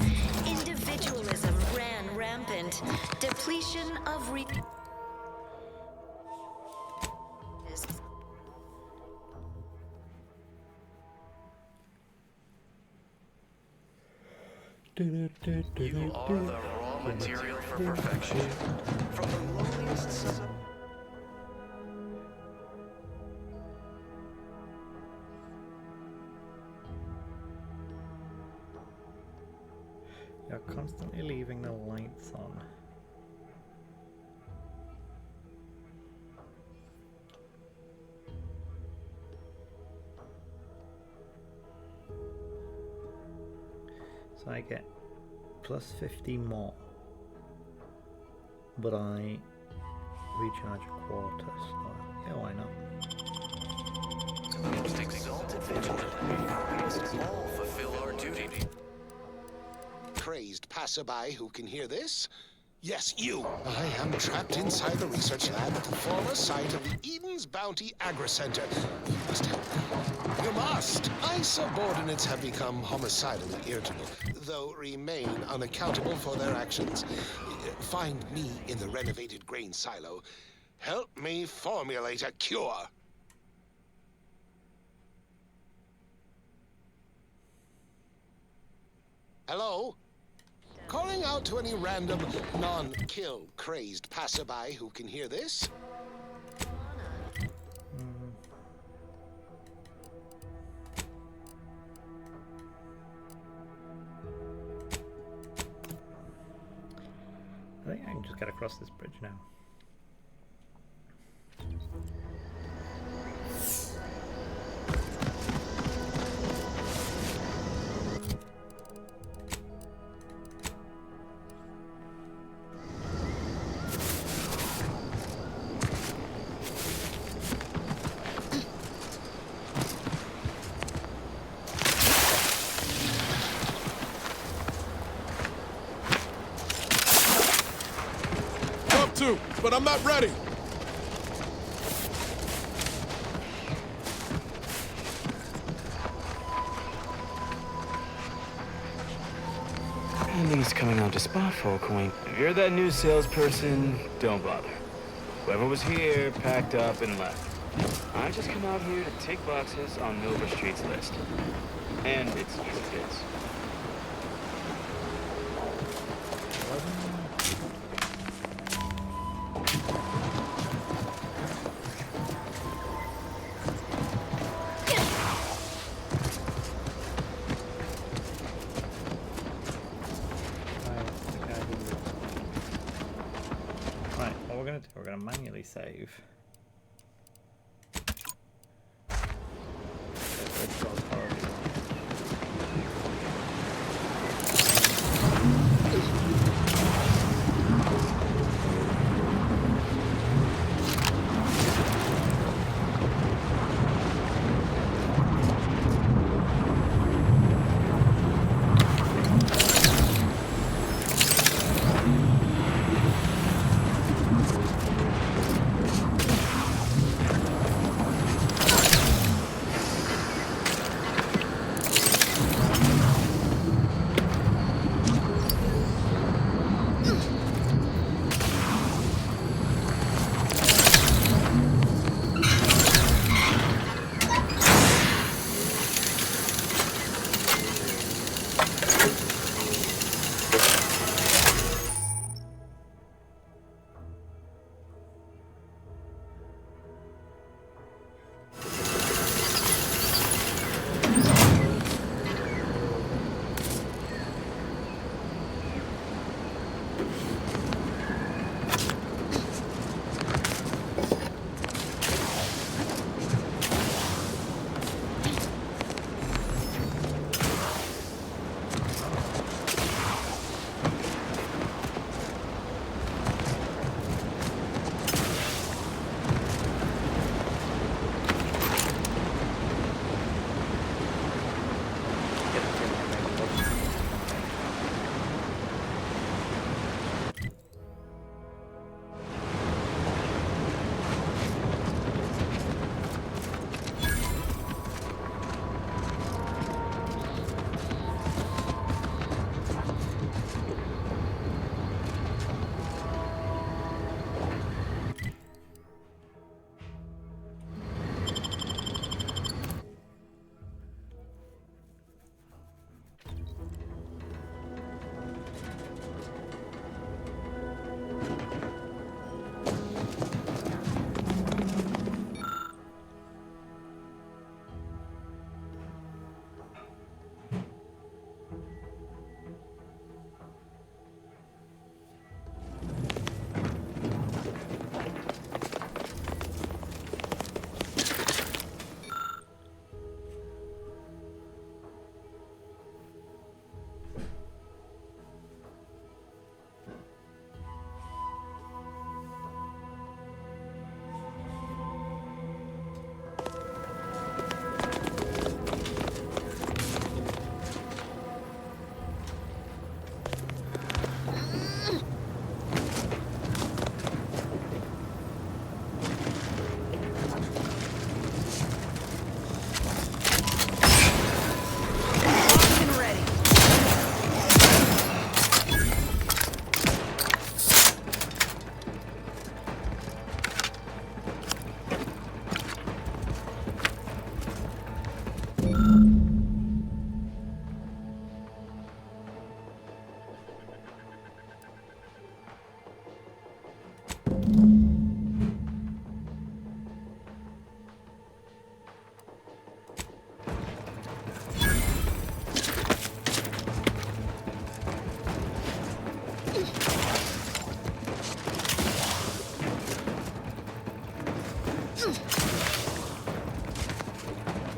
Individualism ran rampant. Depletion of You are the raw material for perfection. From the lowliest sub. You're constantly leaving the lights on. So I get plus 50 more, but I recharge a quarter, so yeah, why not? The most exalted vigilant, we must all fulfill our duty. Crazed passerby who can hear this? Yes, you! I am trapped inside the research lab at the former site of the Eden's Bounty Agri-Center. You must help me. You must! My subordinates have become homicidally irritable, though remain unaccountable for their actions. Find me in the renovated grain silo. Help me formulate a cure. Hello? Calling out to any random, non-kill crazed passerby who can hear this? I think I can just get across this bridge now. But I'm not ready. Ending's coming on to spot folk, Queen. If you're that new salesperson, don't bother. Whoever was here packed up and left. I just come out here to tick boxes on Nova Street's list. And it's easy fits. We're going to manually save.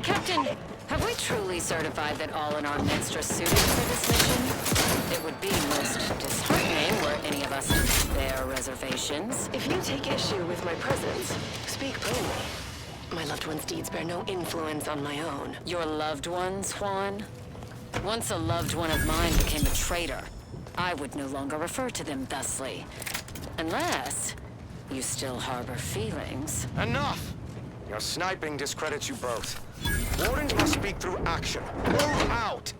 Captain, have we truly certified that all in our midst are suited for this mission? It would be most disheartening were any of us to bear reservations. If you take issue with my presence, speak plainly. My loved one's deeds bear no influence on my own. Your loved ones, Juan? Once a loved one of mine became a traitor, I would no longer refer to them thusly. Unless you still harbor feelings. Enough! Your sniping discredits you both. Wardens must speak through action. Move out!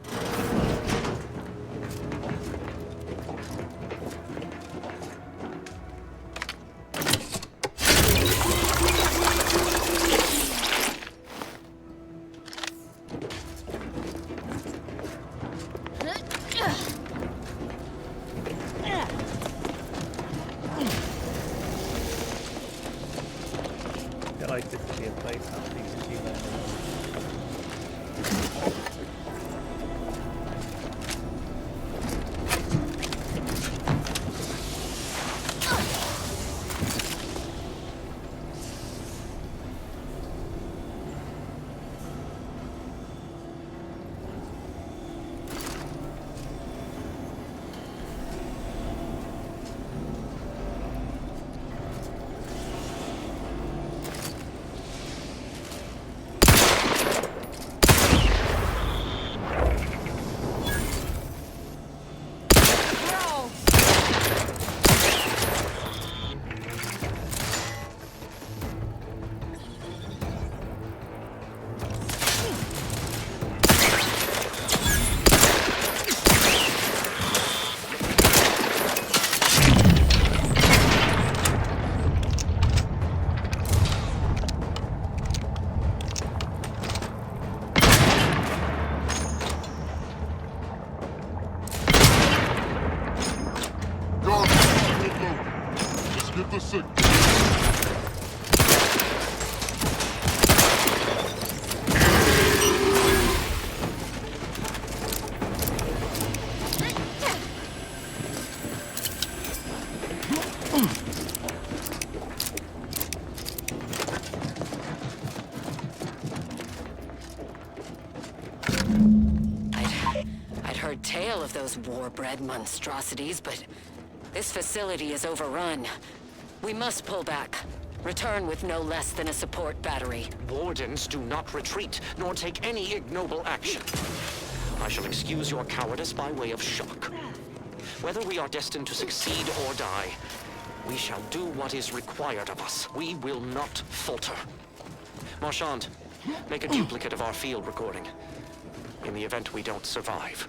I like this to be a place how things can be landed. Get the signal. I'd heard tale of those war-bred monstrosities, but this facility is overrun. We must pull back. Return with no less than a support battery. Wardens do not retreat, nor take any ignoble action. I shall excuse your cowardice by way of shock. Whether we are destined to succeed or die, we shall do what is required of us. We will not falter. Marchand, make a duplicate of our field recording, in the event we don't survive.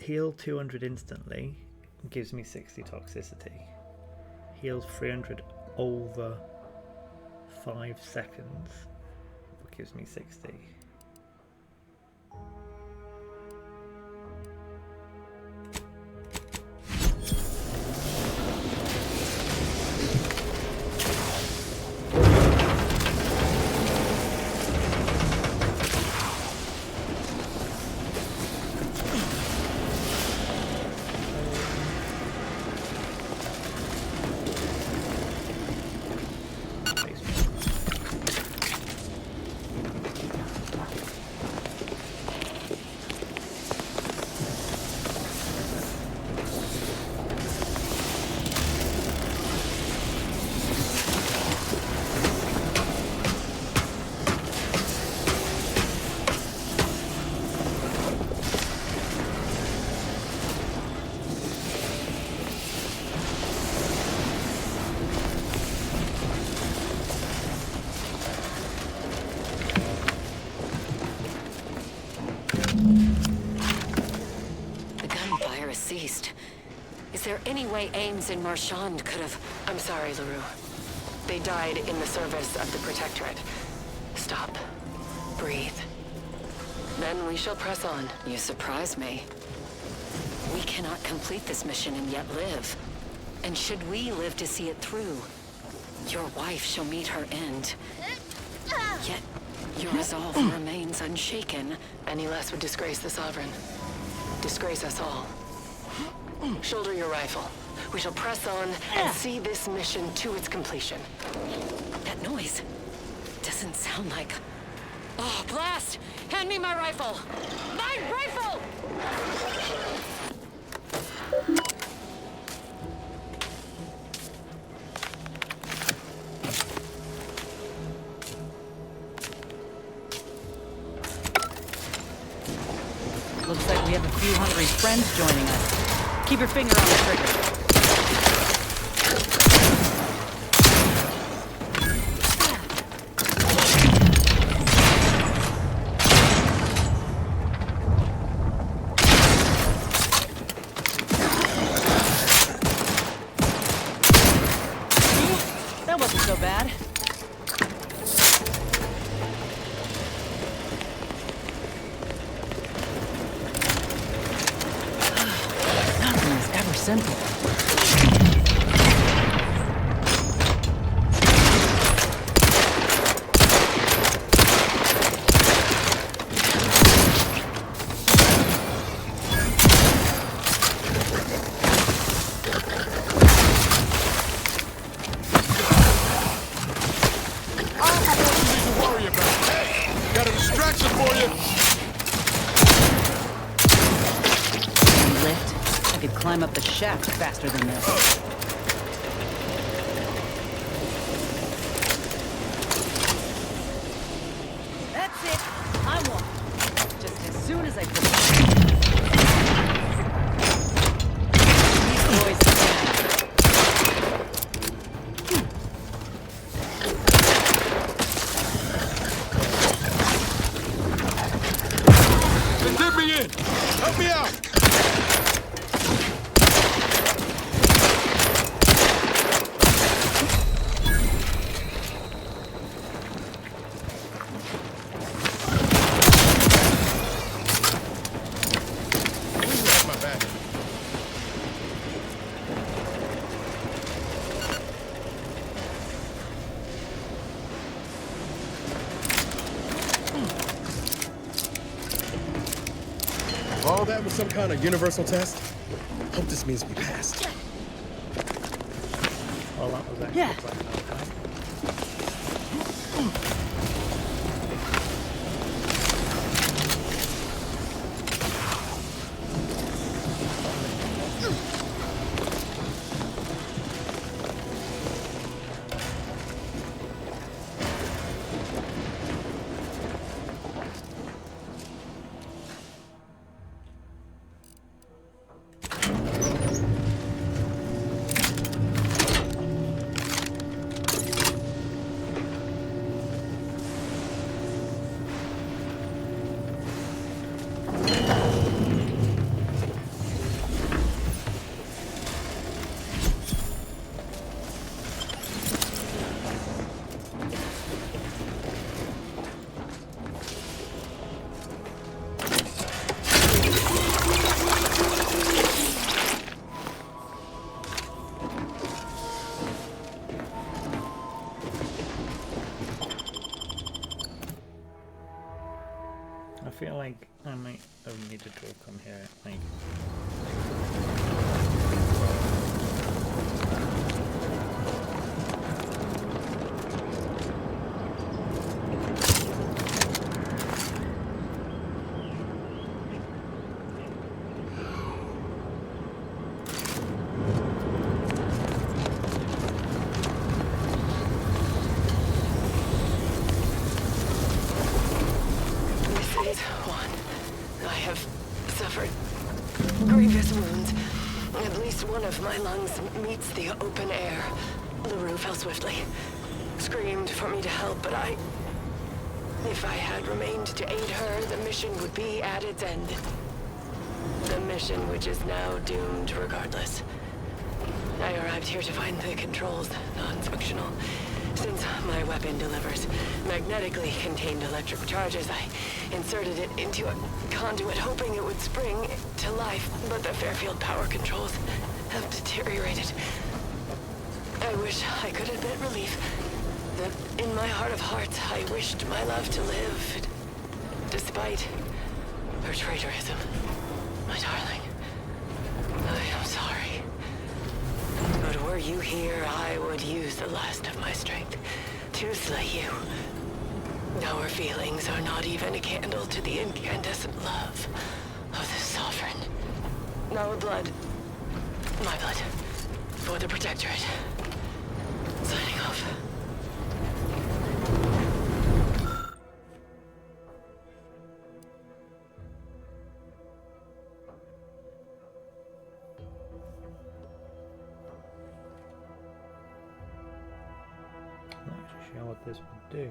Heal 200 instantly gives me 60 toxicity. Heals 300 over 5 seconds gives me 60. Ceased. Is there any way Ames and Marchand could have... I'm sorry, LaRue. They died in the service of the Protectorate. Stop. Breathe. Then we shall press on. You surprise me. We cannot complete this mission and yet live. And should we live to see it through, your wife shall meet her end. Yet your resolve remains unshaken. Any less would disgrace the Sovereign. Disgrace us all. Shoulder your rifle. We shall press on and see this mission to its completion. That noise doesn't sound like... Oh, blast! Hand me my rifle! My rifle! Looks like we have a few hungry friends joining us. Keep your finger on the trigger. That wasn't so bad. Simple. Got a distraction for you. Lift. I could climb up the shaft faster than this. That's it. I'm one. Just as soon as I put these boys They did me in. Help me out. All that was some kind of universal test? Hope this means we passed. Oh, that was actually quite an outcome. feel like I might have needed to come here, like... My lungs meets the open air. LaRue fell swiftly. Screamed for me to help, but if I had remained to aid her, the mission would be at its end. The mission which is now doomed regardless. I arrived here to find the controls non-functional. Since my weapon delivers magnetically contained electric charges, I inserted it into a conduit hoping it would spring to life, but the Fairfield power controls have deteriorated. I wish I could admit relief that in my heart of hearts I wished my love to live, despite her traitorism. My darling, I am sorry. But were you here, I would use the last of my strength to slay you. Our feelings are not even a candle to the incandescent love of the Sovereign. Our blood, my blood, for the Protectorate. Signing off. I'm not actually sure what this would do.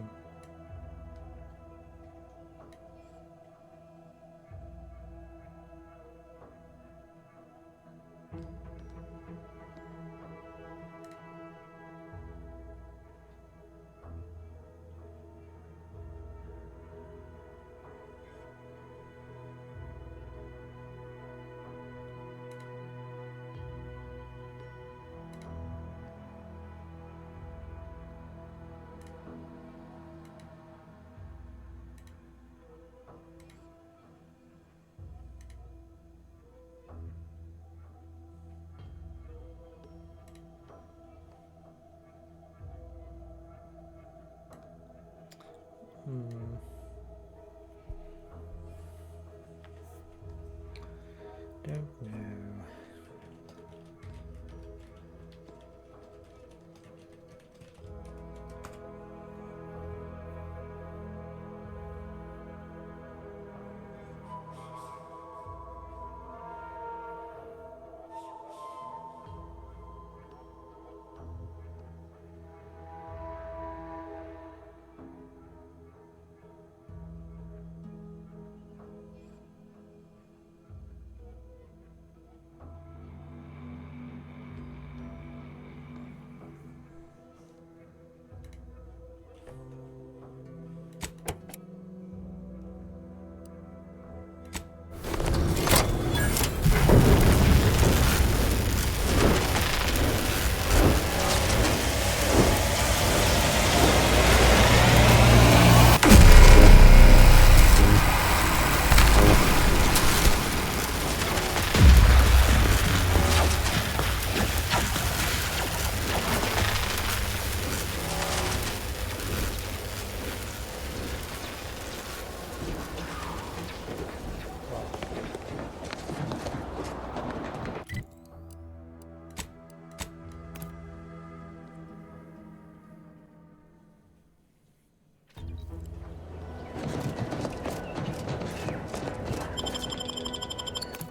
Don't know.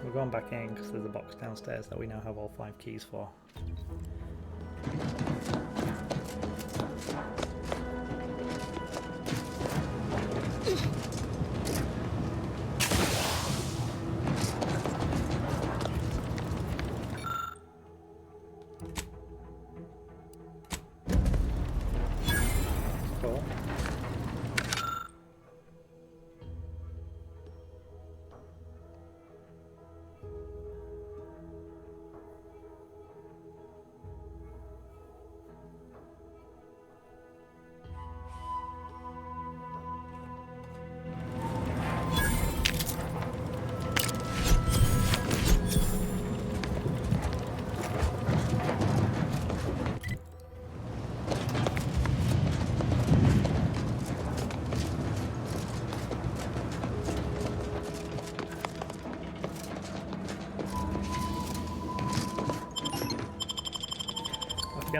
We're going back in because there's a box downstairs that we now have all 5 keys for. Cool.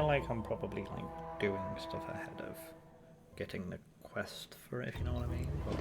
feel like I'm probably like doing stuff ahead of getting the quest for it, if you know what I mean. But...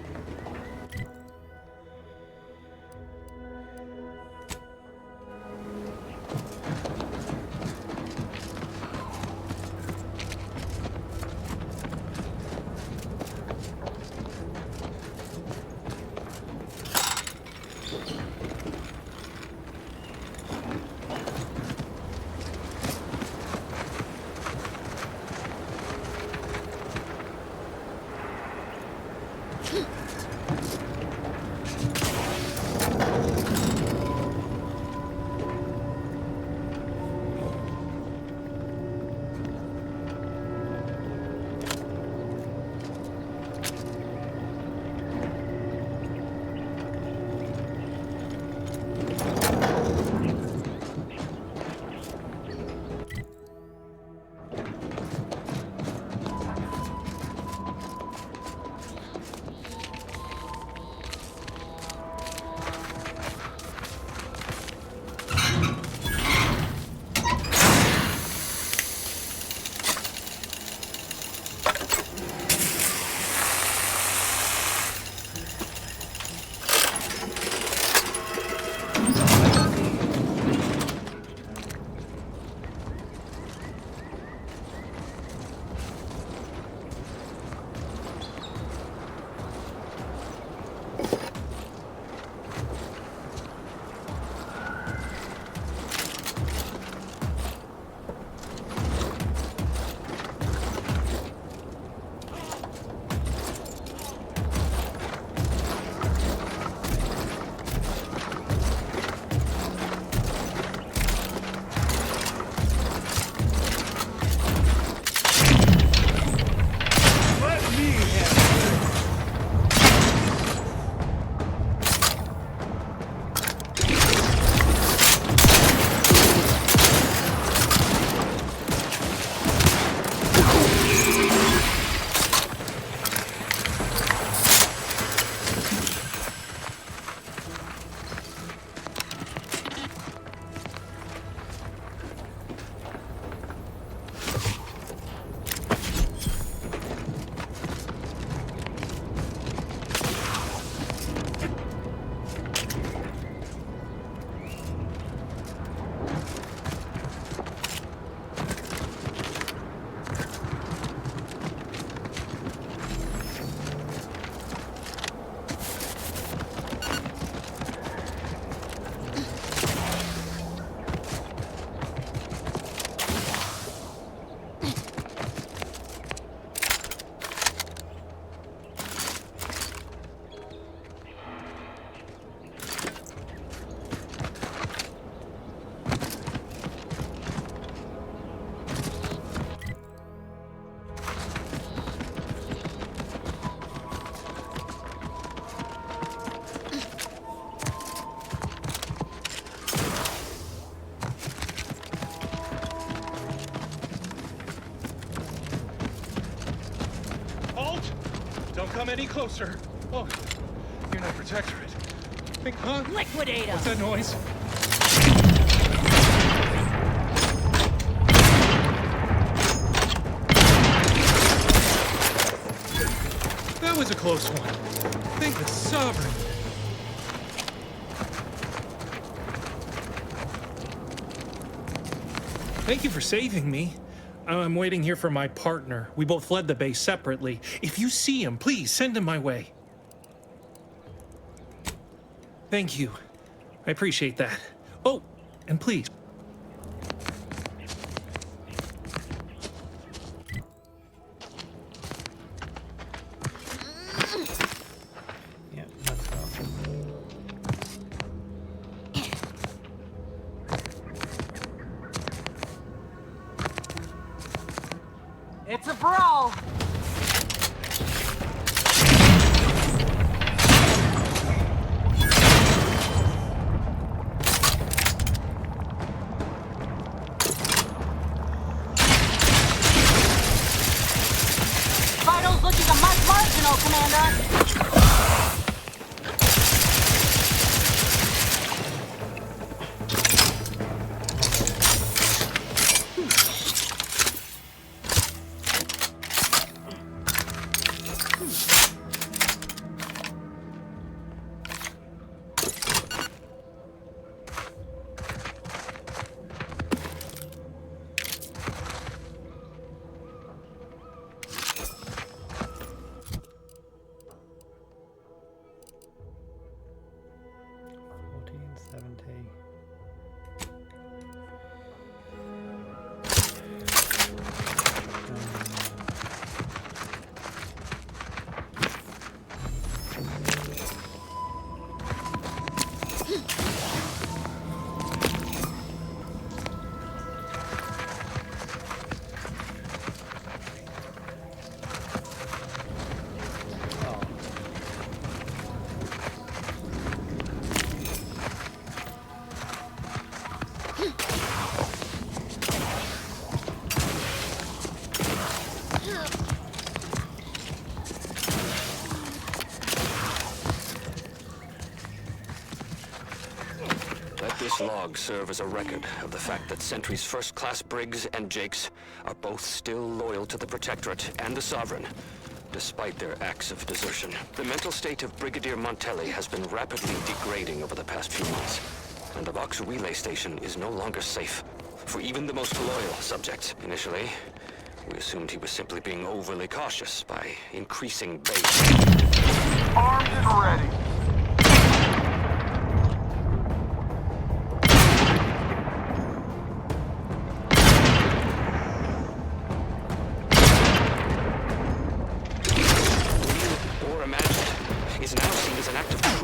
Don't come any closer. Oh, you're not Protectorate. Think, huh? Liquidate him. What's that noise? That was a close one. Thank the Sovereign. Thank you for saving me. I'm waiting here for my partner. We both fled the base separately. If you see him, please send him my way. Thank you. I appreciate that. Oh, and please. Yeah, let's go. It's a brawl! Vitals looking a mite marginal, Commander. This log serve as a record of the fact that Sentry's first-class Briggs and Jakes are both still loyal to the Protectorate and the Sovereign, despite their acts of desertion. The mental state of Brigadier Montelli has been rapidly degrading over the past few months, and the Vox relay station is no longer safe for even the most loyal subjects. Initially, we assumed he was simply being overly cautious by increasing base. Armed and ready.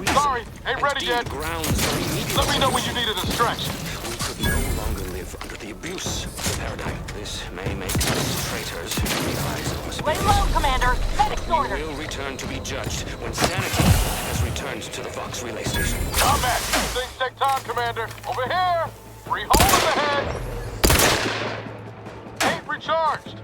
Sorry, ain't ready yet. Let me know when you need a distraction. We could no longer live under the abuse of the paradigm. This may make us traitors in the eyes of our species. Lay low, Commander. Medics order. We will return to be judged when sanity has returned to the Vox relay station. Combat! Things take time, Commander. Over here! Free hole in the head! Ain't recharged!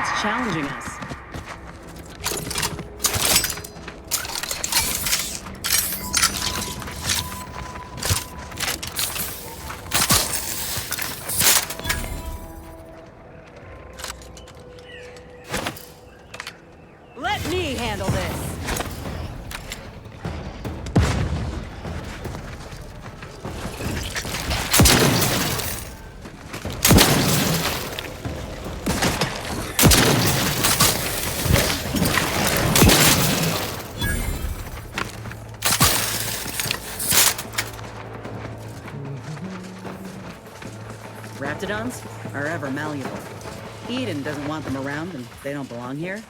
What's challenging us? Let me handle this. Raptidons are ever malleable. Eden doesn't want them around and they don't belong here.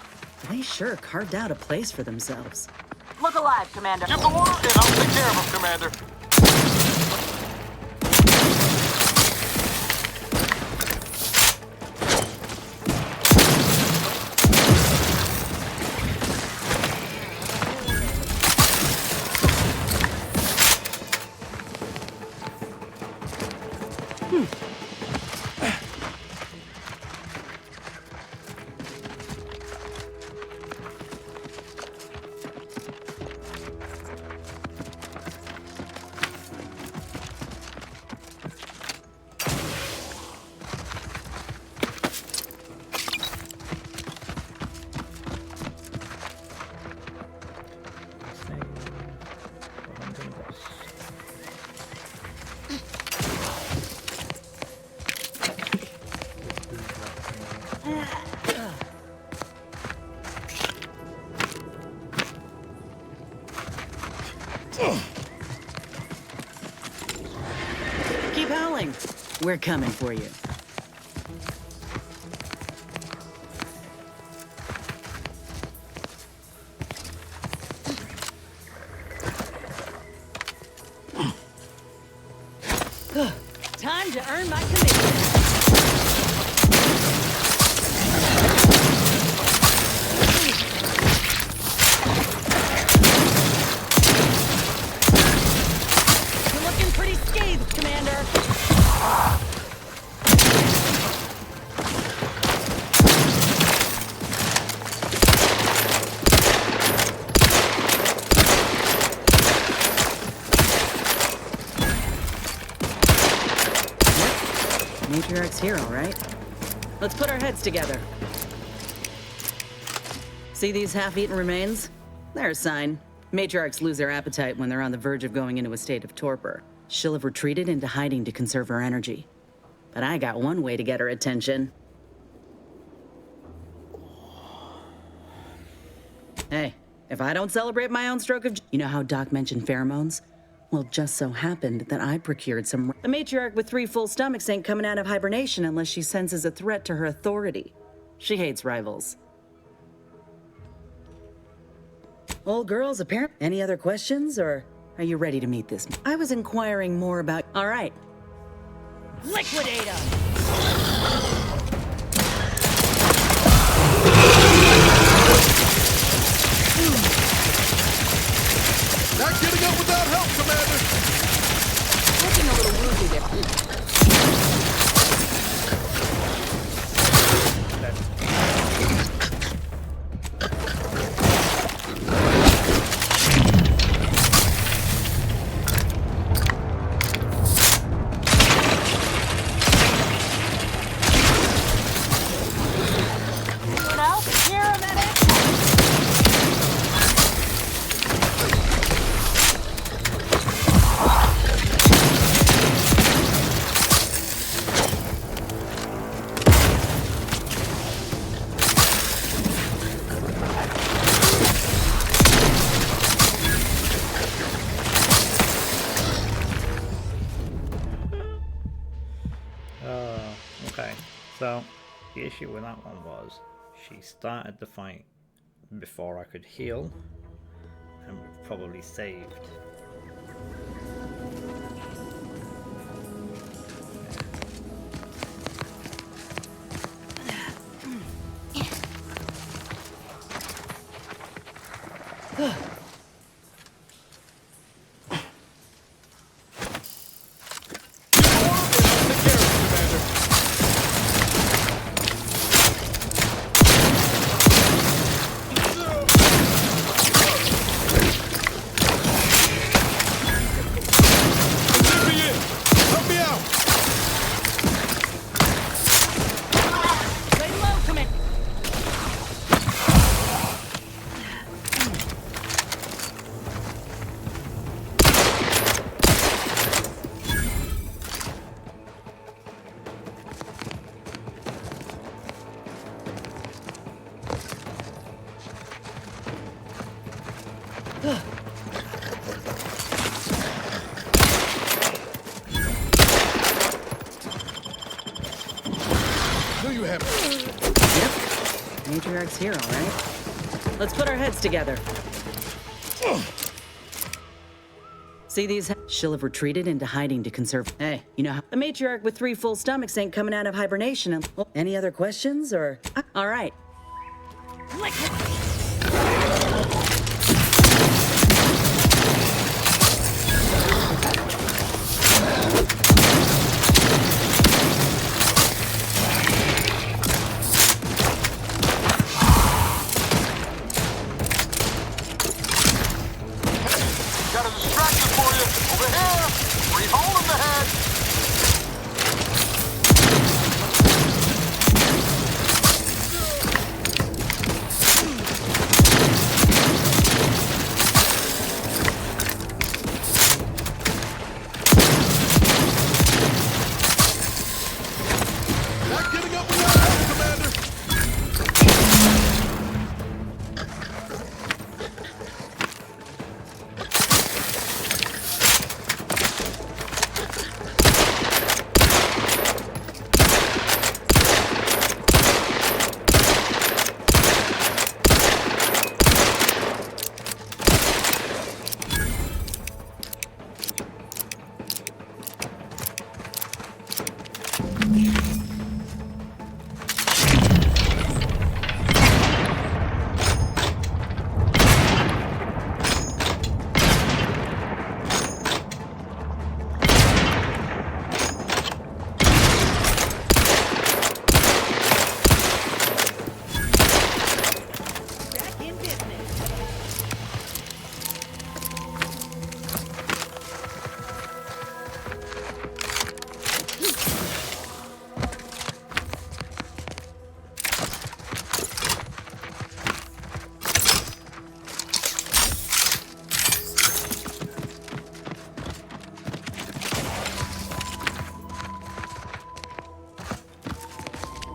They sure carved out a place for themselves. Look alive, Commander. Give the word and I'll take care of him, Commander. Keep howling. We're coming for you. Time to earn my commission. You're looking pretty scathed, Commander. Matriarch's here, all right? Let's put our heads together. See these half-eaten remains? They're a sign. Matriarchs lose their appetite when they're on the verge of going into a state of torpor. She'll have retreated into hiding to conserve her energy. But I got one way to get her attention. Hey, if I don't celebrate my own stroke of... You know how Doc mentioned pheromones? Well, just so happened that I procured some... The matriarch with 3 full stomachs ain't coming out of hibernation unless she senses a threat to her authority. She hates rivals. Old girls, apparently. Any other questions, or are you ready to meet this? I was inquiring more about... All right. Liquidate him! Not getting up without help, Commander! Looking a little woozy there. Juneau, here a minute. Okay, so the issue with that one was she started the fight before I could heal, and we've probably saved. matriarch's here, all right? Let's put our heads together. See these? She'll have retreated into hiding to conserve. Hey, you know how a matriarch with 3 full stomachs ain't coming out of hibernation. And well, any other questions or? All right. Got a distraction for you. Over here. Free hole in the head. Not giving up without help, Commander.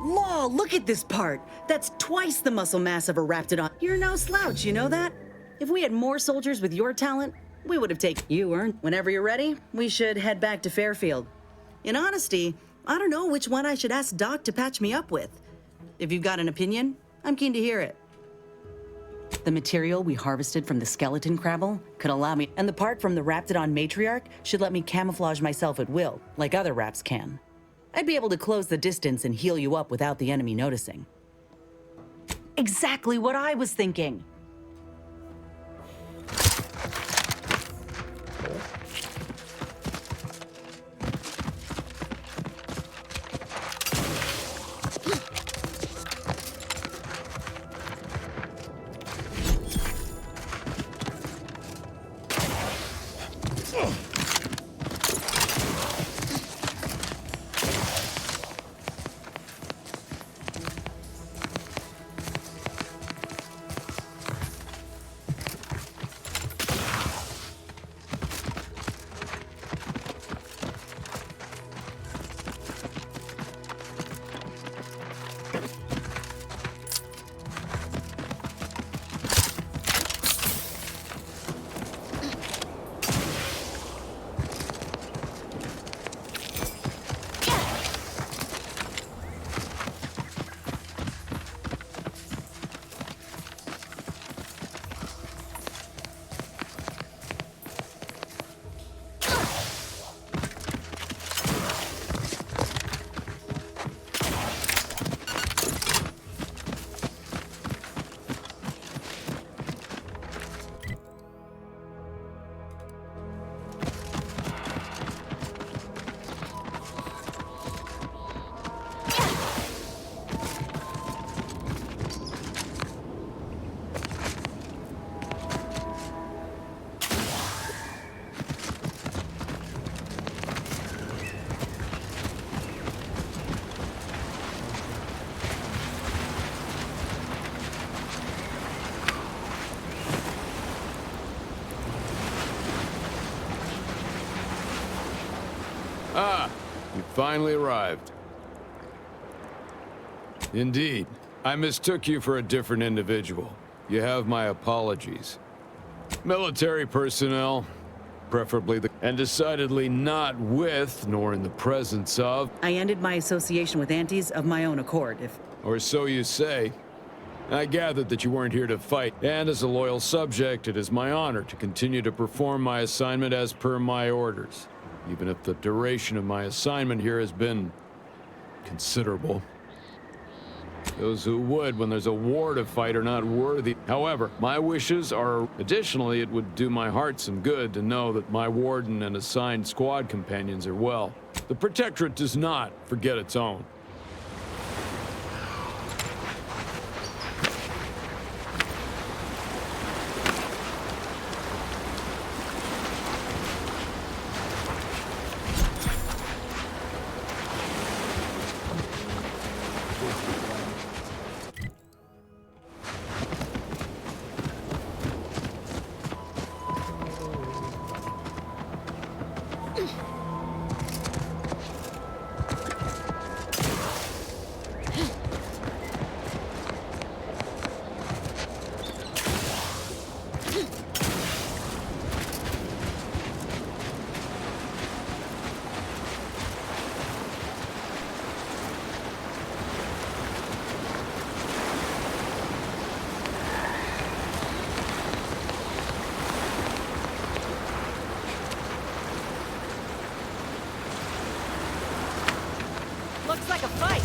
Law, look at this part. That's twice the muscle mass of a Raptidon. You're no slouch, you know that? If we had more soldiers with your talent, we would have taken you. Whenever you're ready, we should head back to Fairfield. In honesty, I don't know which one I should ask Doc to patch me up with. If you've got an opinion, I'm keen to hear it. The material we harvested from the skeleton crabble could allow me, and the part from the Raptidon matriarch should let me camouflage myself at will, like other Raps can. I'd be able to close the distance and heal you up without the enemy noticing. Exactly what I was thinking. Ah, you finally arrived. Indeed. I mistook you for a different individual. You have my apologies. Military personnel, preferably and decidedly not with, nor in the presence of... I ended my association with Antes of my own accord, if... Or so you say. I gathered that you weren't here to fight, and as a loyal subject, it is my honor to continue to perform my assignment as per my orders, even if the duration of my assignment here has been considerable. Those who would, when there's a war to fight, are not worthy. However, my wishes are... Additionally, it would do my heart some good to know that my warden and assigned squad companions are well. The Protectorate does not forget its own. Looks like a fight.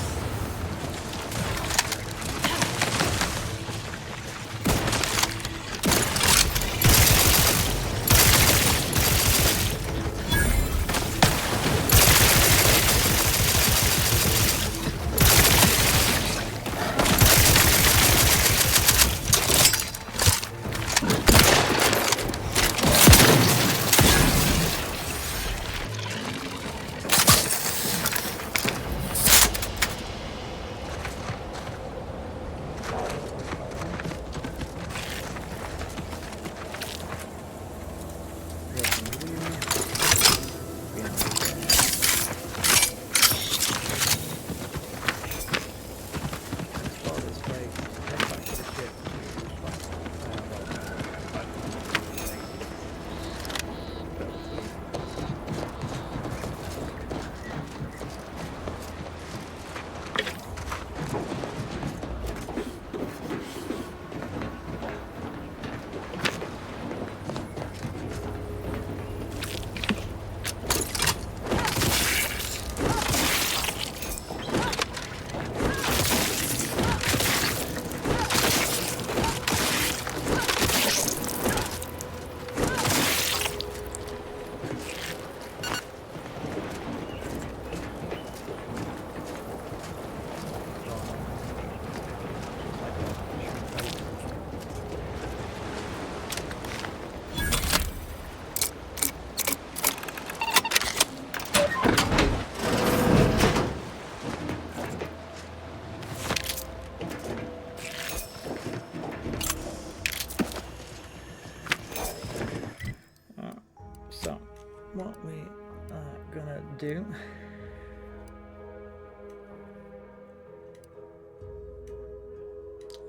What we are gonna do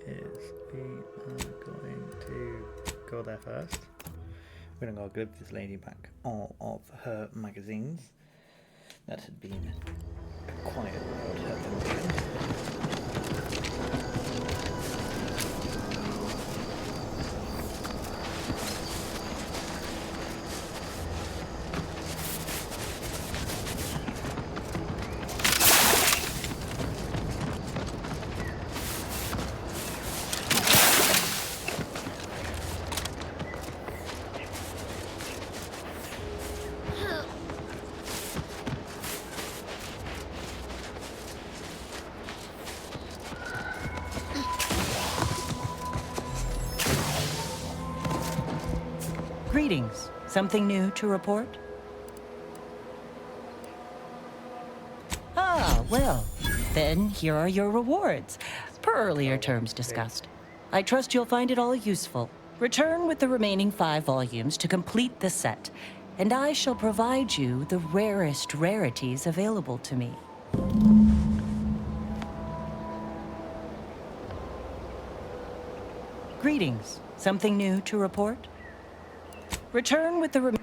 is we are going to go there first. We're gonna go give this lady back all of her magazines that had been acquired without her permission. Greetings. Something new to report? Ah, well, then here are your rewards, per earlier terms discussed. I trust you'll find it all useful. Return with the remaining 5 volumes to complete the set, and I shall provide you the rarest rarities available to me. Greetings. Something new to report? Return with the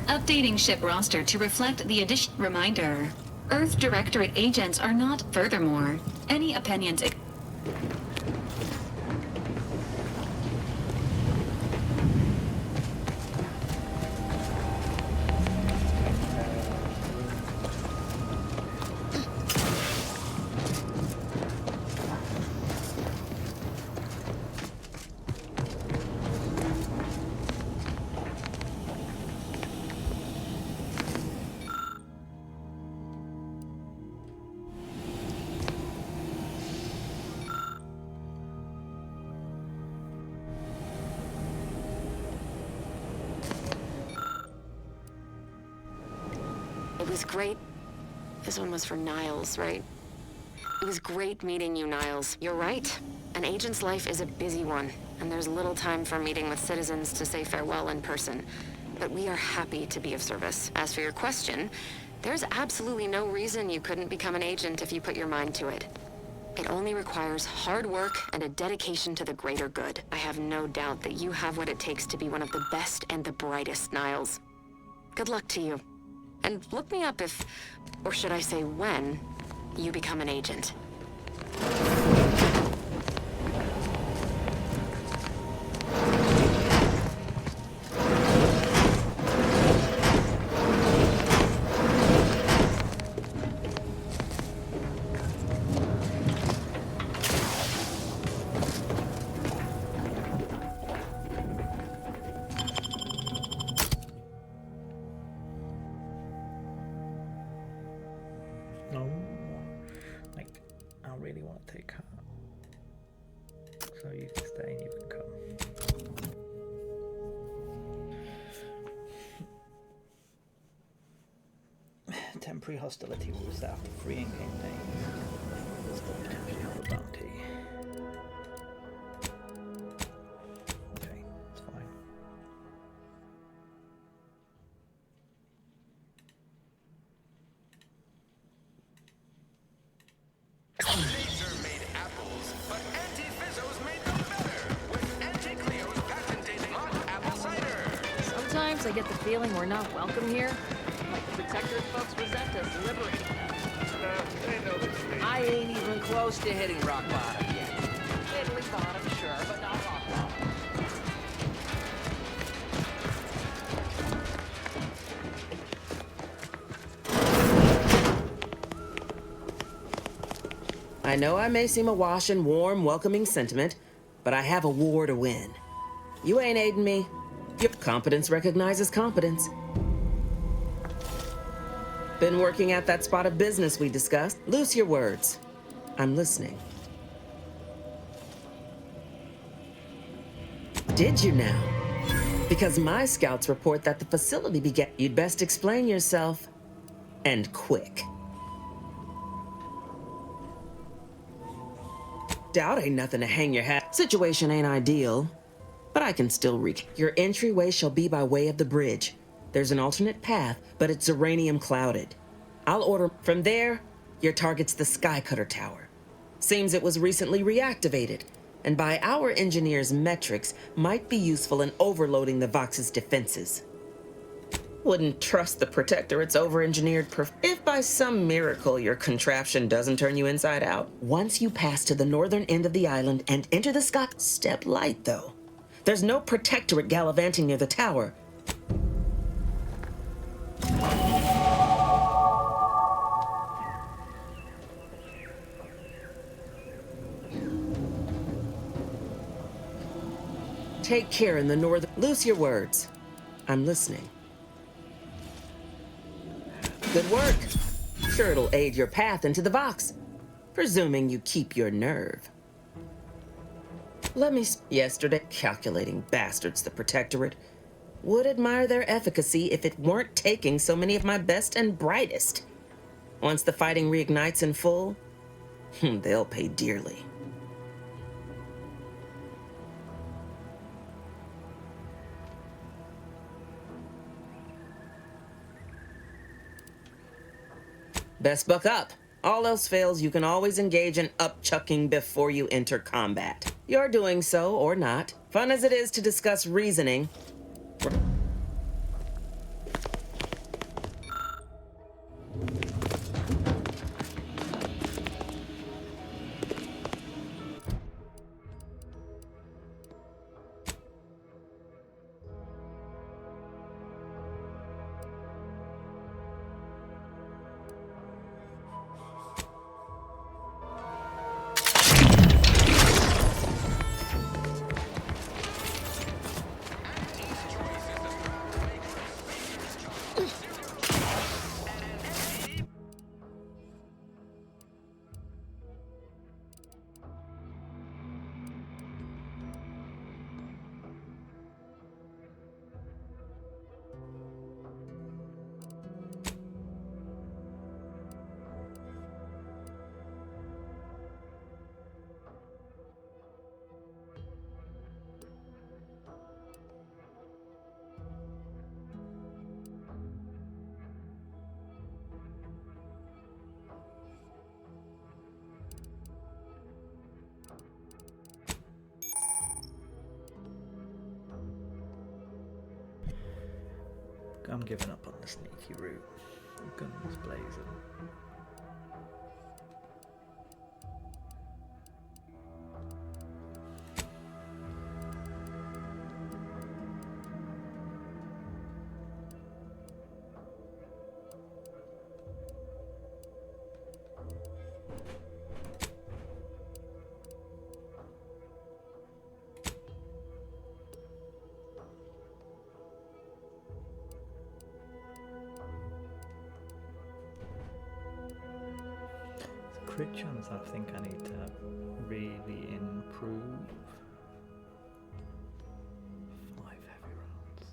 Updating ship roster to reflect the addition. Reminder: Earth Directorate agents are not. Furthermore, any opinions. It was great. This one was for Niles, right? It was great meeting you, Niles. You're right. An agent's life is a busy one, and there's little time for meeting with citizens to say farewell in person. But we are happy to be of service. As for your question, there's absolutely no reason you couldn't become an agent if you put your mind to it. It only requires hard work and a dedication to the greater good. I have no doubt that you have what it takes to be one of the best and the brightest, Niles. Good luck to you. And look me up if, or should I say when, you become an agent. No, like, I really want to take her. So you can stay and you can come. Temporary hostility will set after 3 in-game days. Still potentially have a bounty. Okay, it's fine. Laser made apples, but anti-fizzos made them better with Anti-Cleo's patented hot apple cider. Sometimes I get the feeling we're not welcome here. Like the Protectorate folks resent us liberating them. They know this thing. I ain't even close to hitting rock bottom yet. Italy bottom, sure, but not rock bottom. I know I may seem awash in warm, welcoming sentiment, but I have a war to win. You ain't aiding me. Your competence recognizes competence. Been working at that spot of business we discussed. Loose your words. I'm listening. Did you now? Because my scouts report that the facility began. You'd best explain yourself, and quick. Doubt ain't nothing to hang your hat. Situation ain't ideal, but I can still reach. Your entryway shall be by way of the bridge. There's an alternate path, but it's uranium clouded. I'll order. From there, your target's the Skycutter Tower. Seems it was recently reactivated, and by our engineers' metrics, might be useful in overloading the Vox's defenses. Wouldn't trust the Protectorate's over-engineered if by some miracle your contraption doesn't turn you inside out. Once you pass to the northern end of the island and enter the sky, step light though. There's no Protectorate gallivanting near the tower. Take care in the northern. Loose your words. I'm listening. Good work. Sure it'll aid your path into the Vox, presuming you keep your nerve. Yesterday, calculating bastards, the Protectorate. Would admire their efficacy if it weren't taking so many of my best and brightest. Once the fighting reignites in full, they'll pay dearly. Best buck up. All else fails, you can always engage in upchucking before you enter combat. You're doing so, or not. Fun as it is to discuss reasoning. I'm giving up on the sneaky route. Guns blazing. Crit chance I think I need to really improve. 5 heavy rounds.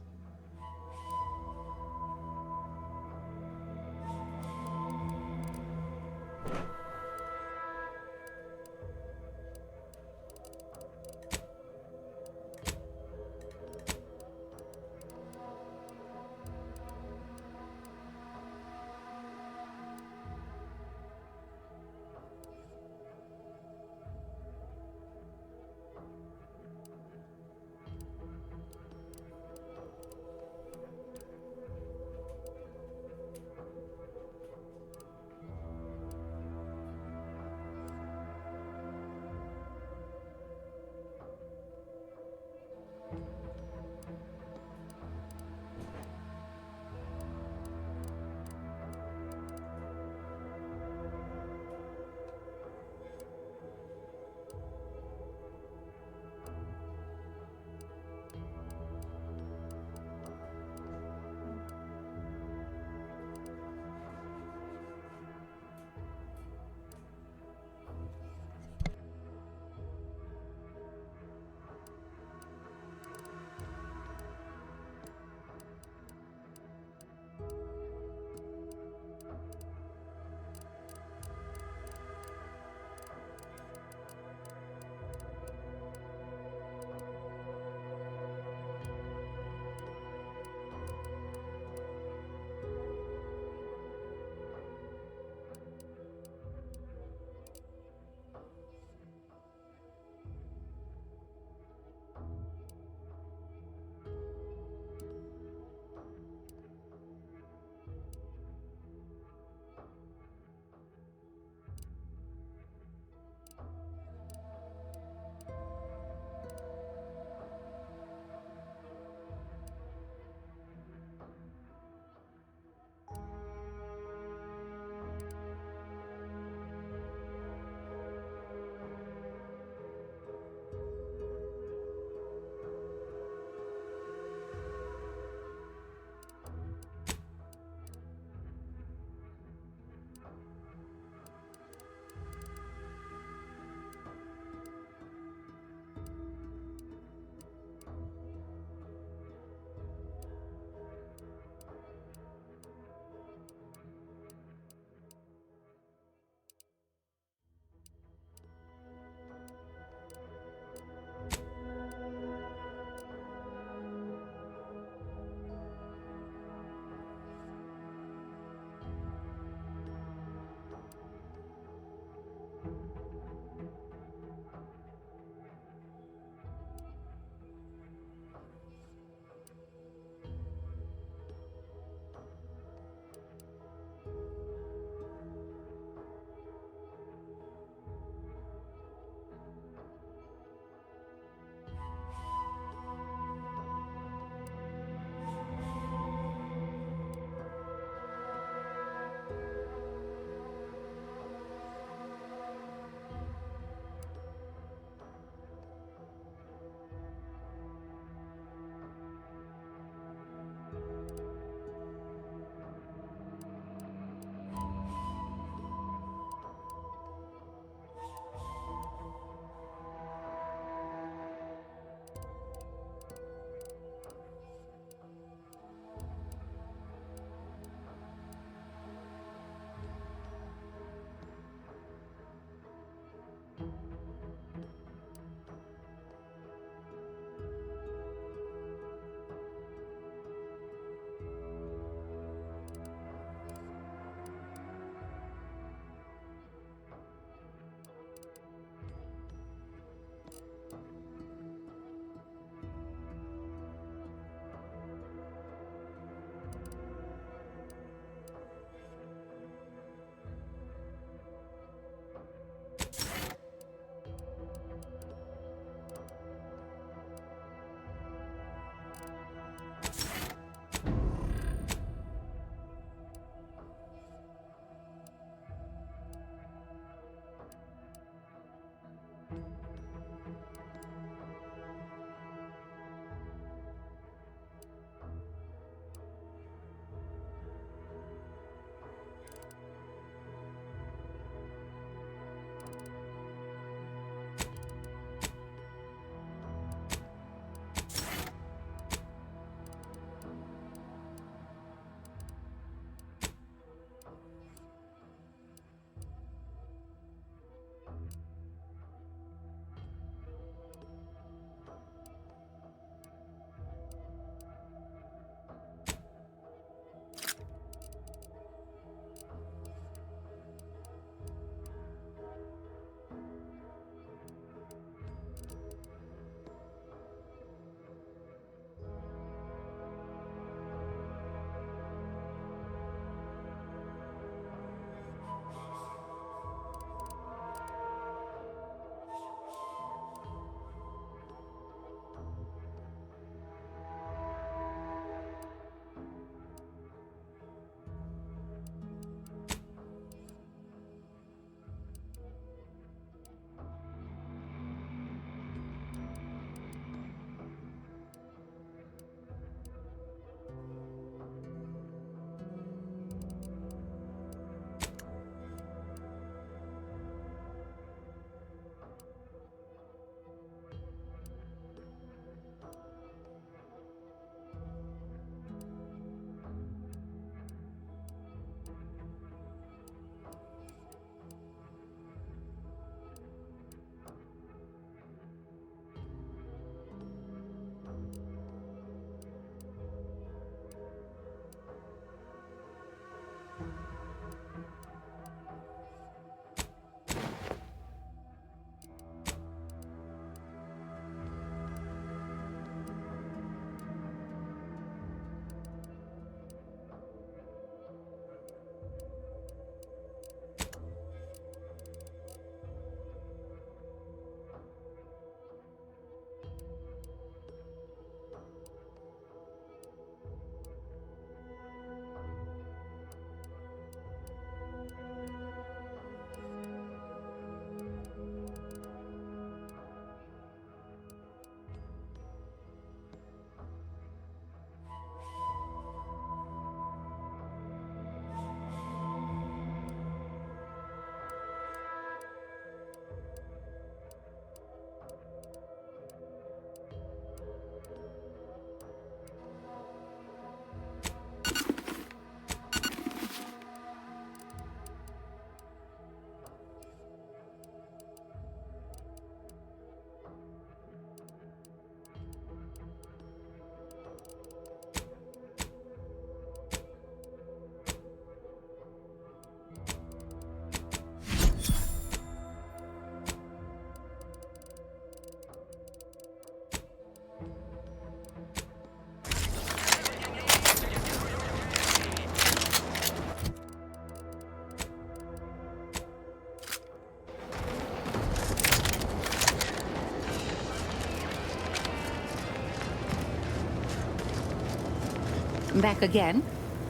Back again?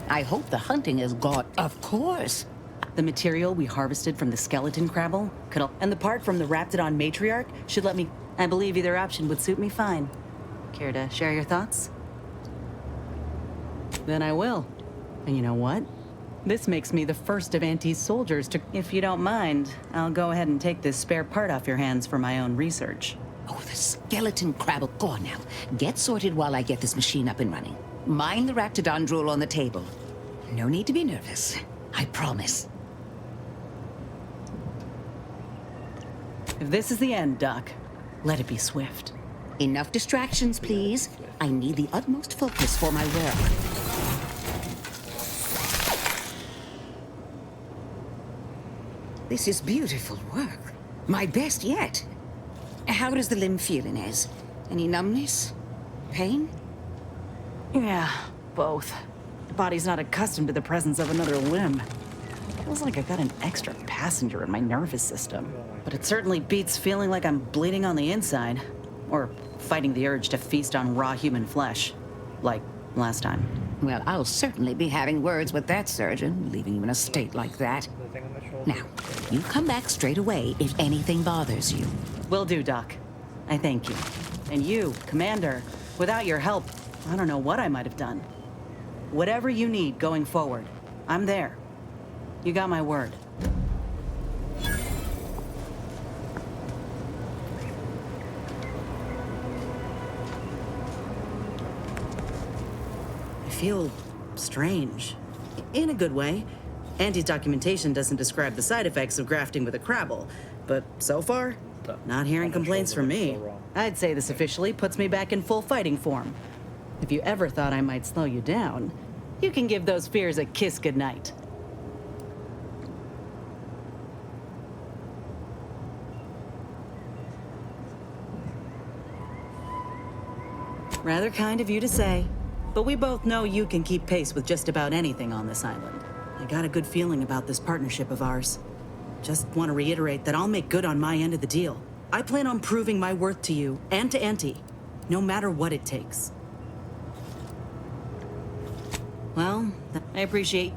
I hope the hunting is gone. Of course. The material we harvested from the skeleton crabble and the part from the Raptidon matriarch should let me... I believe either option would suit me fine. Care to share your thoughts? Then I will. And you know what? This makes me the first of Auntie's soldiers to... If you don't mind, I'll go ahead and take this spare part off your hands for my own research. Oh, the skeleton crabble. Go on now. Get sorted while I get this machine up and running. Mind the Raptidon drool on the table. No need to be nervous. I promise. If this is the end, Doc, let it be swift. Enough distractions, please. I need the utmost focus for my work. This is beautiful work. My best yet. How does the limb feel, Inez? Any numbness? Pain? Yeah, both. The body's not accustomed to the presence of another limb. Feels like I got an extra passenger in my nervous system. But it certainly beats feeling like I'm bleeding on the inside. Or fighting the urge to feast on raw human flesh. Like last time. Well, I'll certainly be having words with that surgeon, leaving you in a state like that. Now, you come back straight away if anything bothers you. Will do, Doc. I thank you. And you, Commander, without your help, I don't know what I might have done. Whatever you need going forward, I'm there. You got my word. I feel strange. In a good way. Auntie's documentation doesn't describe the side effects of grafting with a crabble, but so far, not hearing complaints from me. I'd say this officially puts me back in full fighting form. If you ever thought I might slow you down, you can give those fears a kiss goodnight. Rather kind of you to say, but we both know you can keep pace with just about anything on this island. I got a good feeling about this partnership of ours. Just want to reiterate that I'll make good on my end of the deal. I plan on proving my worth to you and to Auntie, no matter what it takes. Well, I appreciate...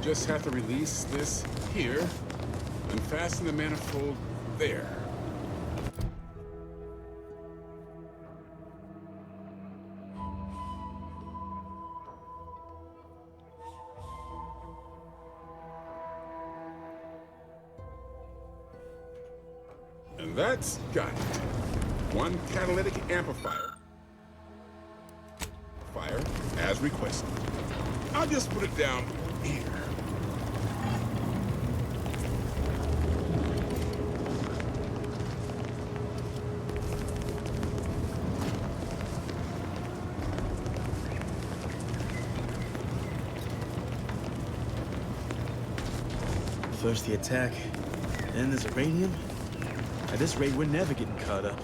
Just have to release this here and fasten the manifold there. And that's got it. One catalytic amplifier. Fire, as requested. I'll just put it down here. First the attack, And there's uranium. At this rate, we're never getting caught up.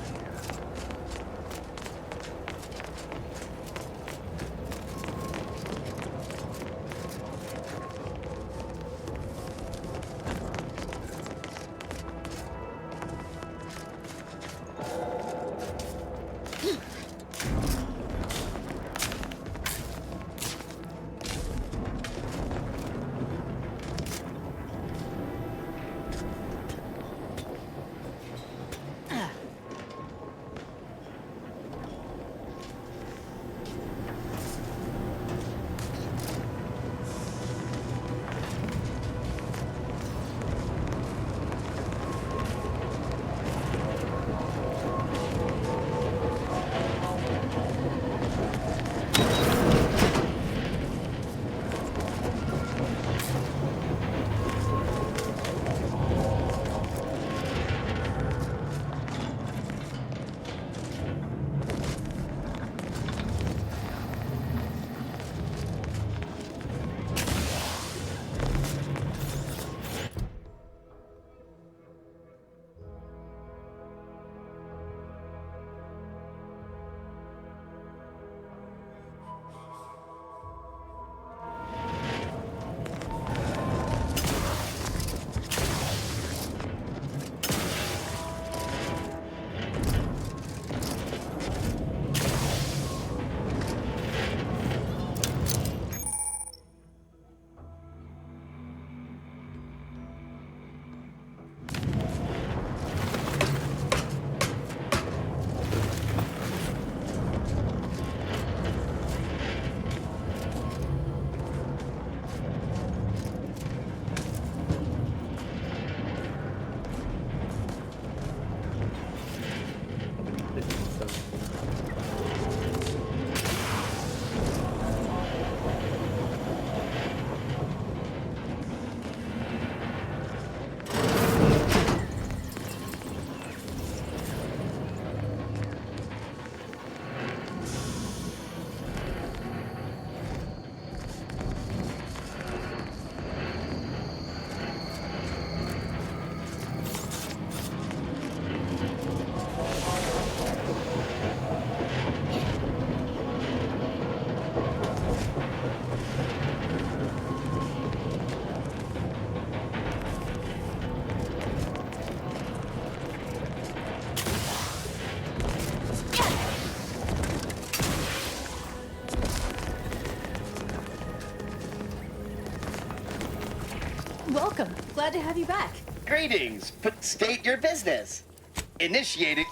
Welcome. Glad to have you back. Greetings, but state your business. Initiating.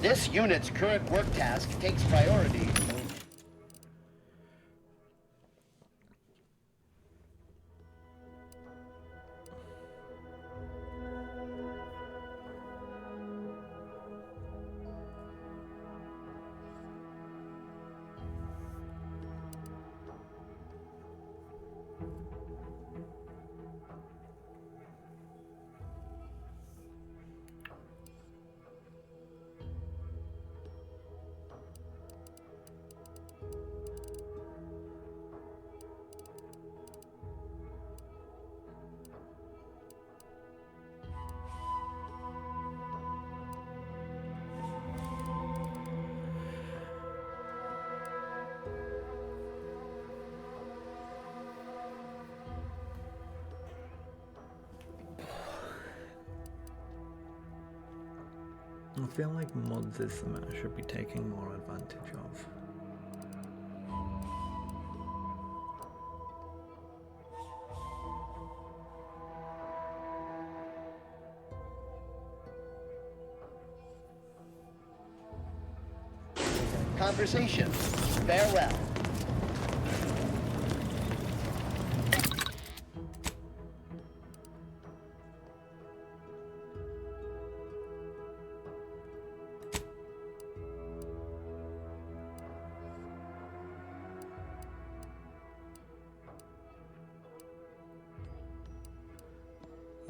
This unit's current work task takes priority. I feel like mods is something I should be taking more advantage of. Conversation. Farewell.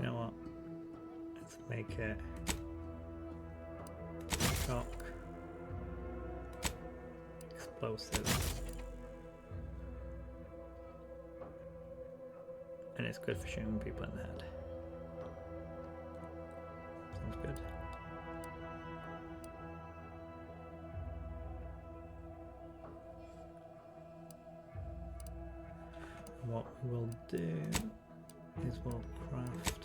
You know what? Let's make it shock, explosive, and it's good for shooting people in the head. Sounds good. What we will do is we'll craft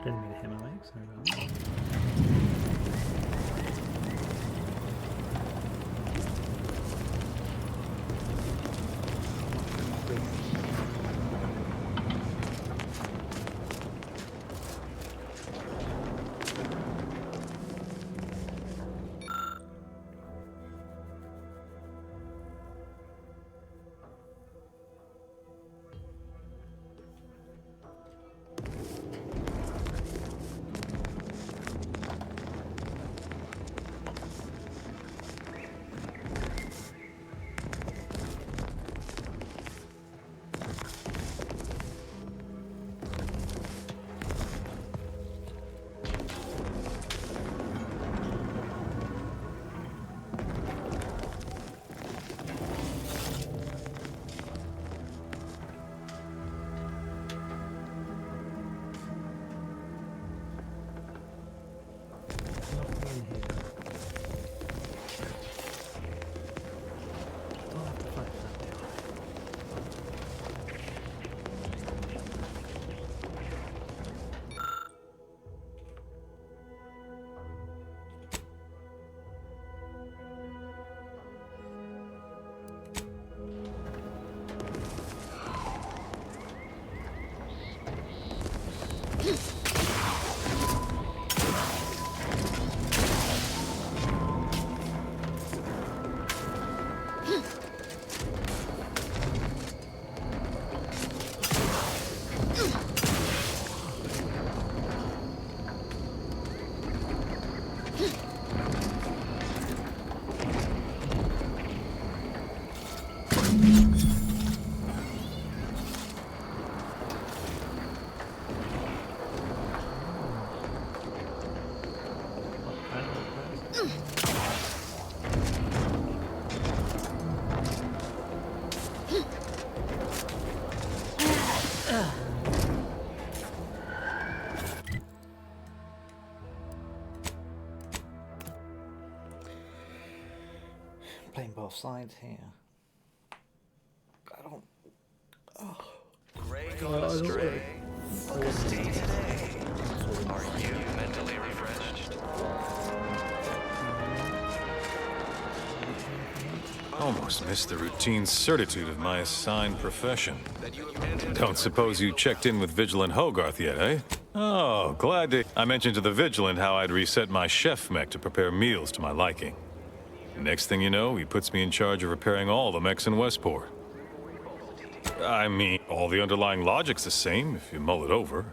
didn't mean to hit my leg, sorry about that. both sides here. I don't. Oh. Gray gone astray. Book a stay today. Are you mentally refreshed? Almost missed the routine certitude of my assigned profession. Don't suppose you checked in with Vigilant Hogarth yet, eh? Oh, glad to... I mentioned to the Vigilant how I'd reset my chef mech to prepare meals to my liking. Next thing you know, he puts me in charge of repairing all the mechs in Westport. I mean, all the underlying logic's the same if you mull it over.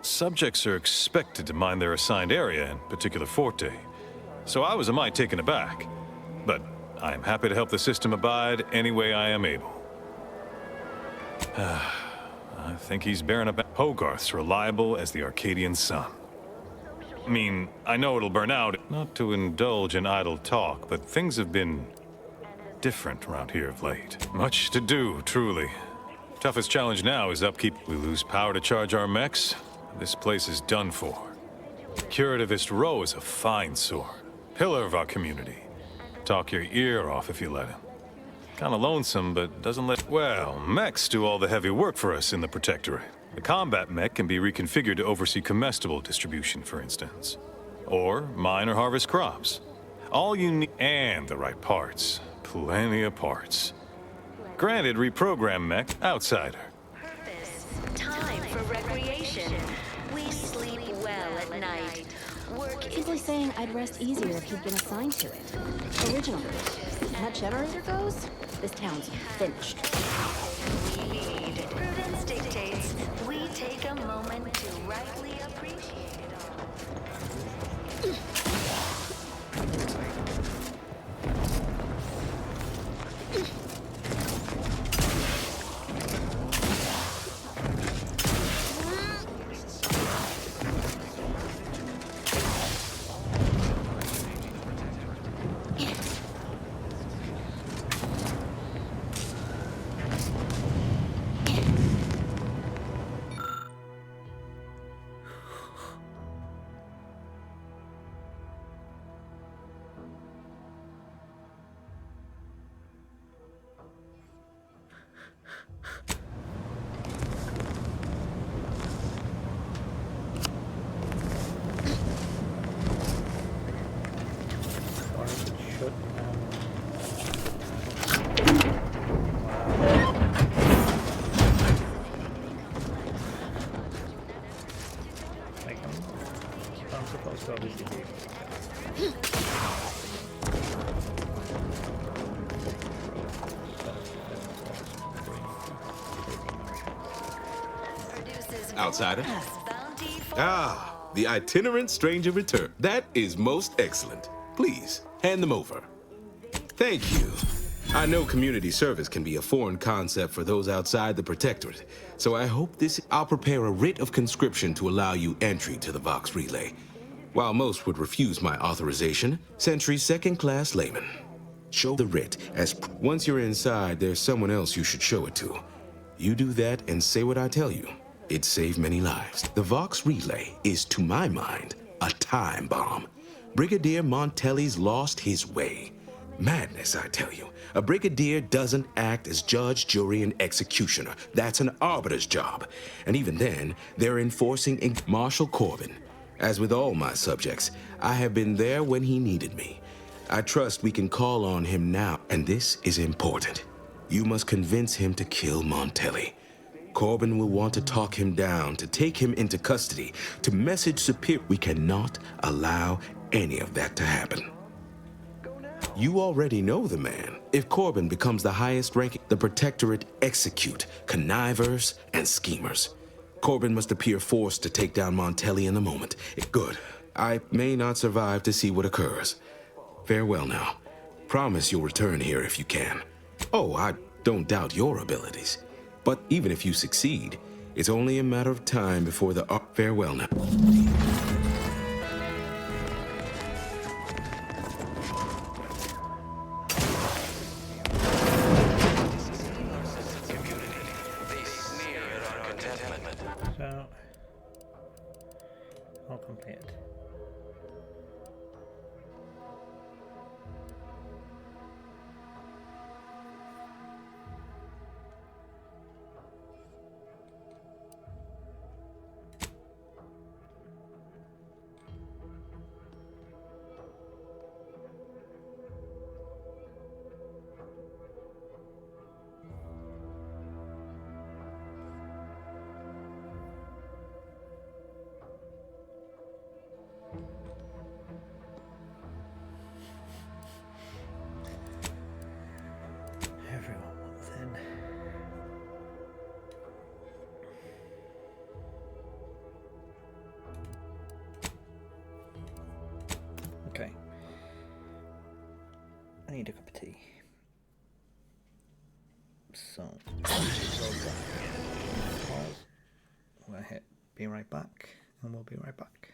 Subjects are expected to mind their assigned area and particular forte. So I was a mite taken aback. But I am happy to help the system abide any way I am able. I think he's bearing up. Hogarth's reliable as the Arcadian sun. I mean, I know it'll burn out, not to indulge in idle talk, but things have been different around here of late. Much to do, truly. Toughest challenge now is upkeep. We lose power to charge our mechs. This place is done for. Curativist Row is a fine sword. Pillar of our community. Talk your ear off if you let him. Kinda lonesome, but doesn't let... Well, mechs do all the heavy work for us in the Protectorate. The combat mech can be reconfigured to oversee comestible distribution, for instance. Or mine or harvest crops. All you need... And the right parts. Plenty of parts. Granted, reprogram mech, outsider. Time for recreation. We sleep well at night. Work Simply saying I'd rest easier if he'd been assigned to it. Originally. That generator goes, this town's finished. we need. Prudence dictates we take a moment to rightly appreciate it all. Outsider? Ah, the itinerant stranger return. That is most excellent. Please, hand them over. Thank you. I know community service can be a foreign concept for those outside the Protectorate, so I hope this... I'll prepare a writ of conscription to allow you entry to the Vox Relay. While most would refuse my authorization, Sentry's second-class layman. Show the writ as... Once you're inside, there's someone else you should show it to. You do that and say what I tell you. It saved many lives. The Vox Relay is, to my mind, a time bomb. Brigadier Montelli's lost his way. Madness, I tell you. A brigadier doesn't act as judge, jury, and executioner. That's an arbiter's job. And even then, they're enforcing Marshal Corbin. As with all my subjects, I have been there when he needed me. I trust we can call on him now, and this is important. You must convince him to kill Montelli. Corbin will want to talk him down, to take him into custody, to message Superior. We cannot allow any of that to happen. You already know the man. If Corbin becomes the highest ranking, the Protectorate execute connivers and schemers. Corbin must appear forced to take down Montelli in the moment. Good. I may not survive to see what occurs. Farewell now. Promise you'll return here if you can. Oh, I don't doubt your abilities. But even if you succeed, it's only a matter of time before the... Farewell now. So, all complete. need a cup of tea. So, we'll hit be right back, and we'll be right back.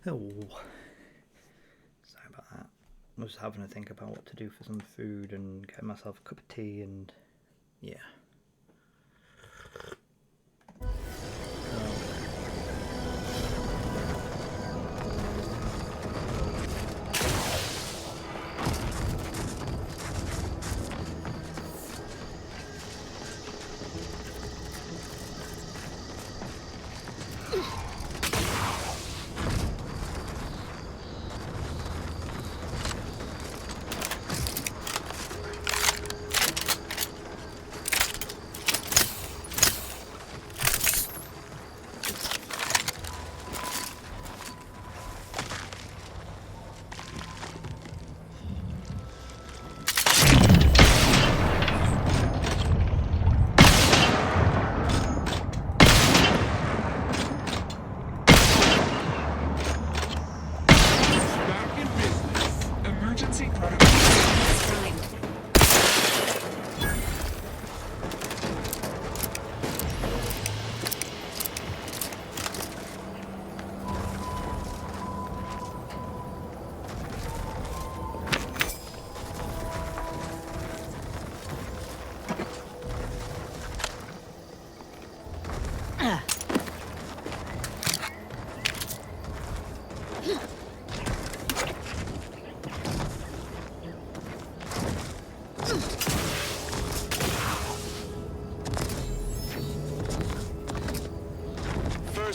Oh, sorry about that. I was having to think about what to do for some food and get myself a cup of tea and yeah.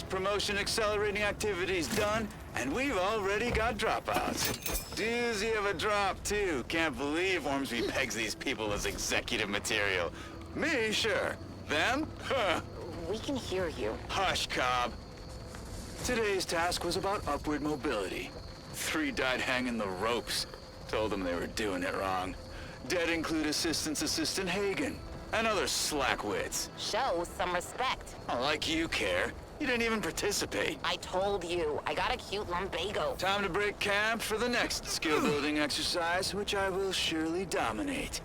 Promotion accelerating activities done, and we've already got dropouts. Doozy of a drop, too. Can't believe Ormsby pegs these people as executive material. Me, sure. Them? Huh. We can hear you. Hush, Cobb. Today's task was about upward mobility. 3 died hanging the ropes. Told them they were doing it wrong. Dead include Assistant Hagen and other slackwits. Show some respect. Oh, like you care. You didn't even participate. I told you, I got a cute lumbago. Time to break camp for the next skill-building exercise, which I will surely dominate.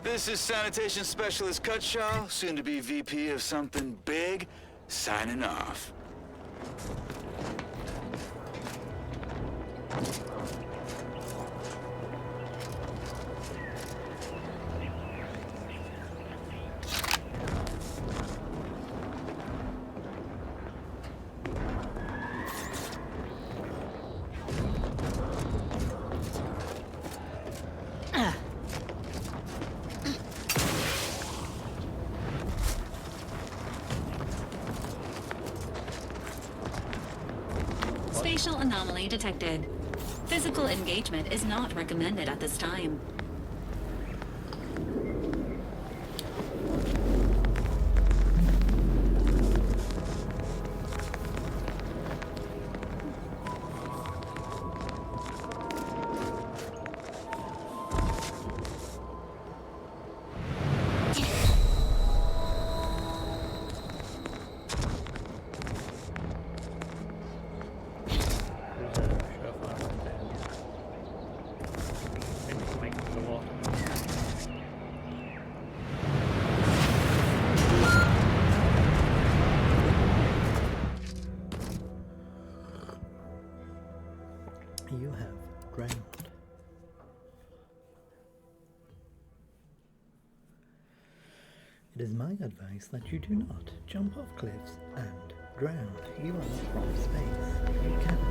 This is Sanitation Specialist Cutshaw, soon to be VP of something big, signing off. Spatial anomaly detected. Physical engagement is not recommended at this time. You have drowned. It is my advice that you do not jump off cliffs and drown. You are from space. You cannot.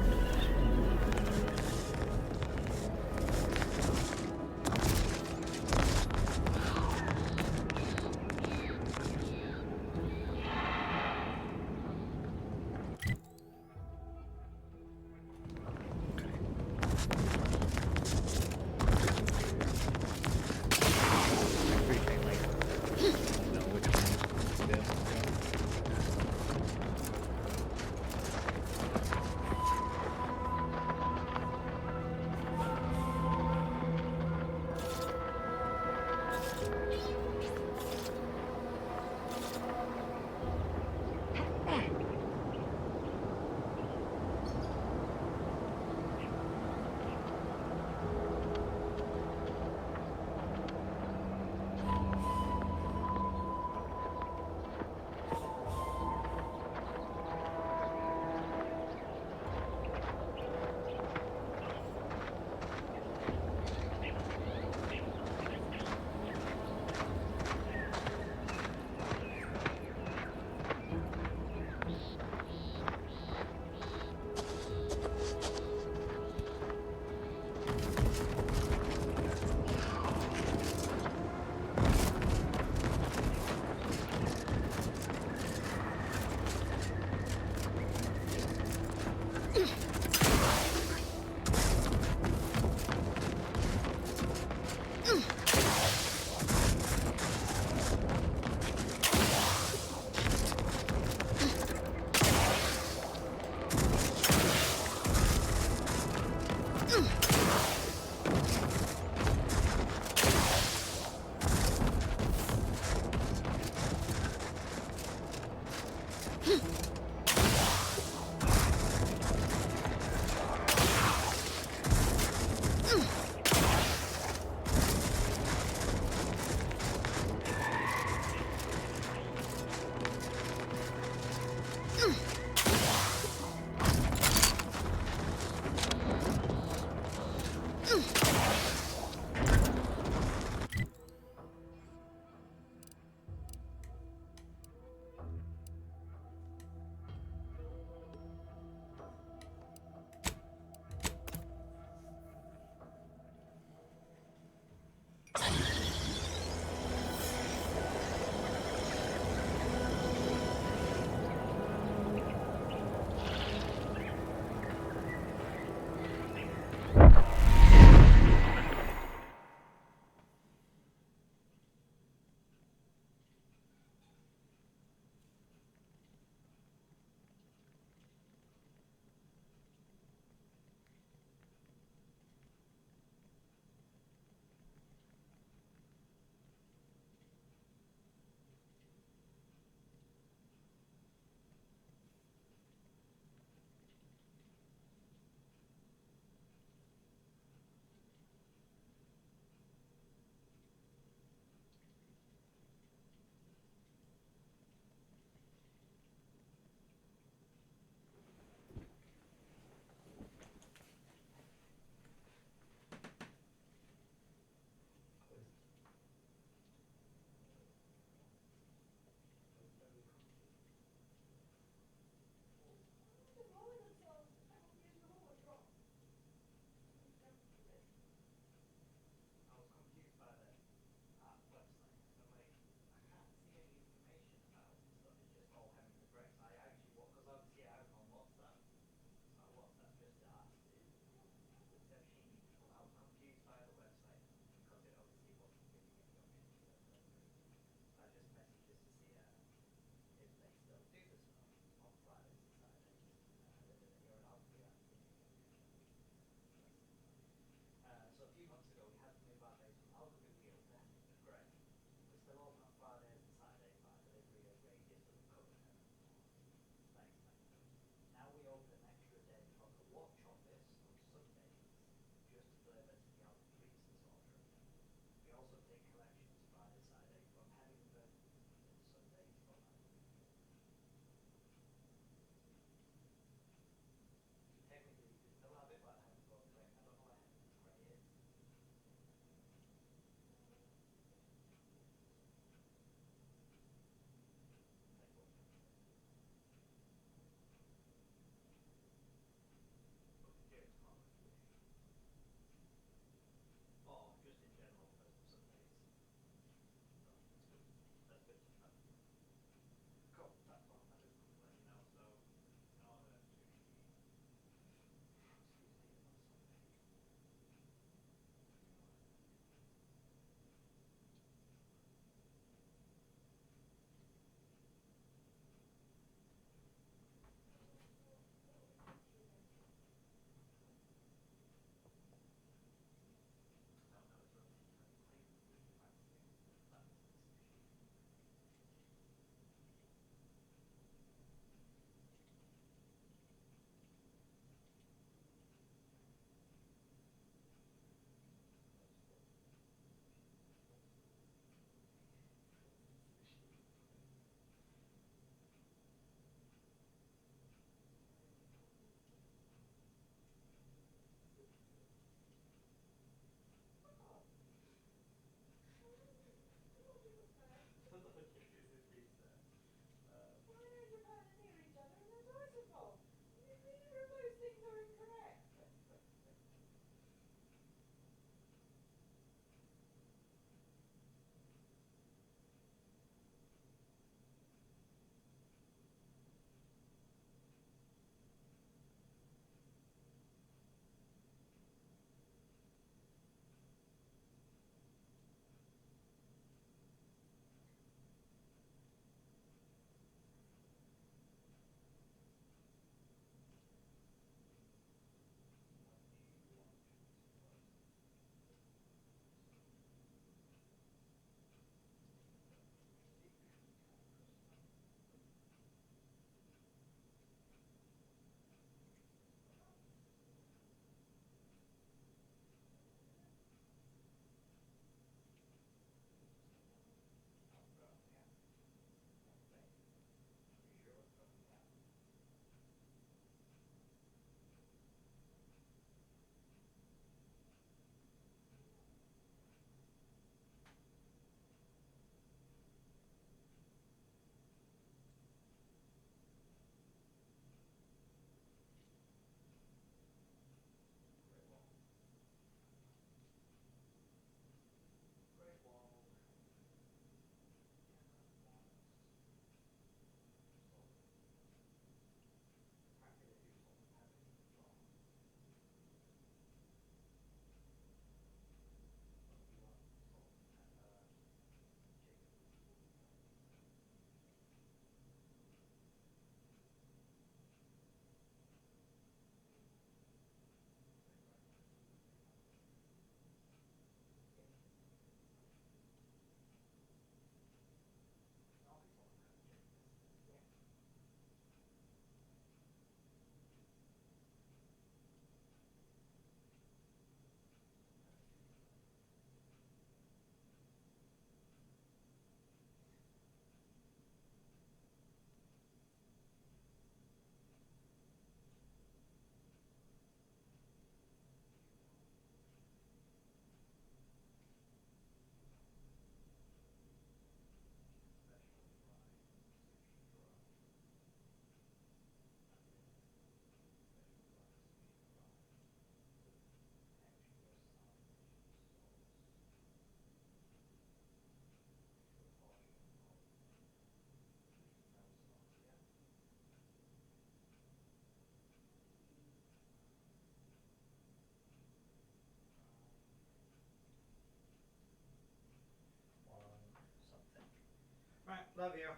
Love you.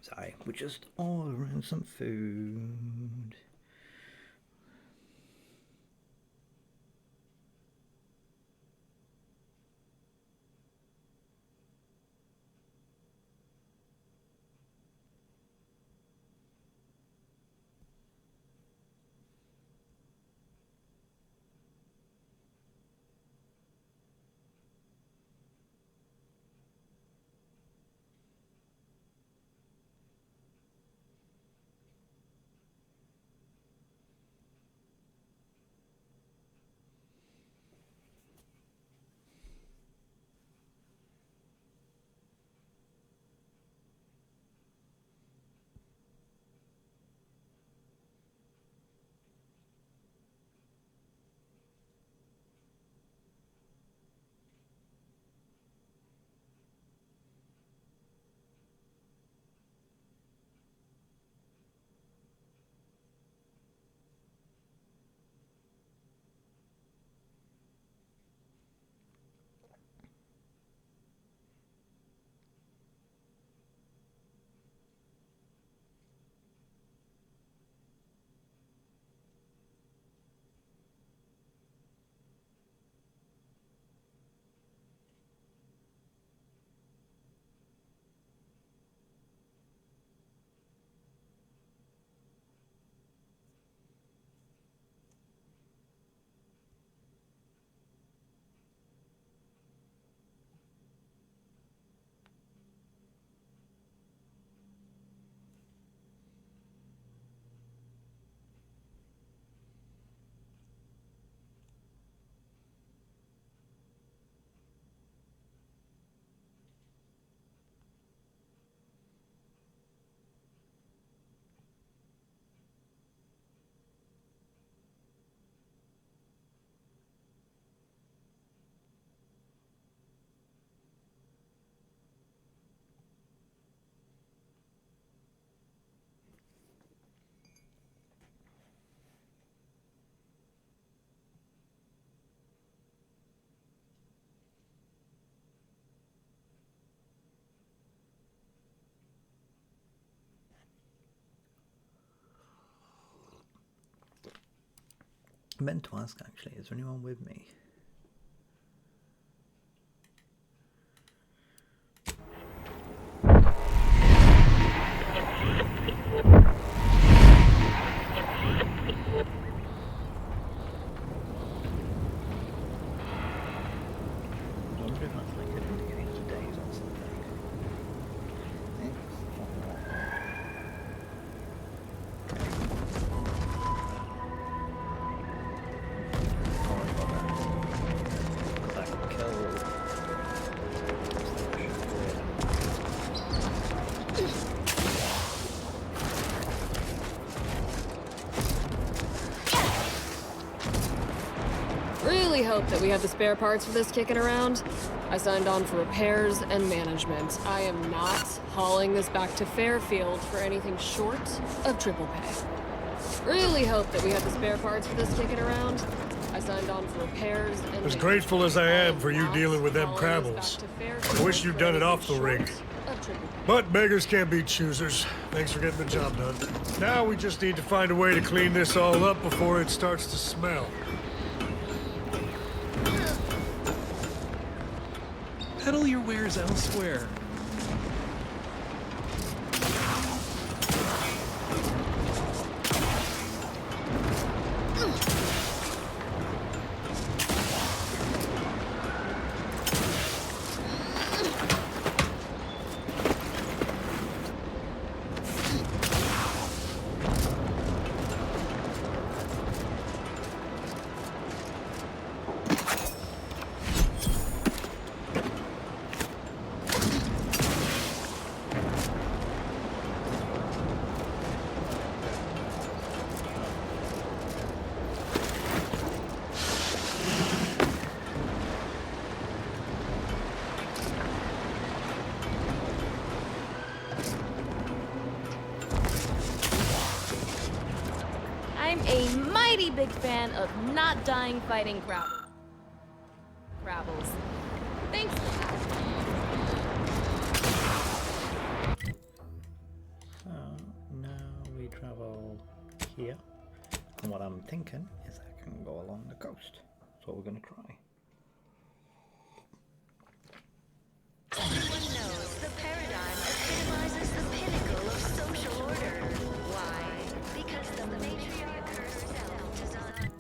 Sorry, we're just ordering some food. I meant to ask actually, is there anyone with me? I wonder if that's like an indication of days or something. Really hope that we have the spare parts for this kicking around. I signed on for repairs and management. I am not hauling this back to Fairfield for anything short of triple pay. Really hope that we have the spare parts for this kicking around. I signed on for repairs and As grateful as I am for you dealing with them crabbles, I wish you'd done it off the rig. But beggars can't be choosers. Thanks for getting the job done. Now we just need to find a way to clean this all up before it starts to smell. Peddle your wares elsewhere. fan of not dying fighting Crabbles. Thanks. So now we travel here, and what I'm thinking is I can go along the coast. That's what we're going to try. Everyone knows the paradigm epitomizes the pinnacle of social order. Why? Because the matriarch herself designed.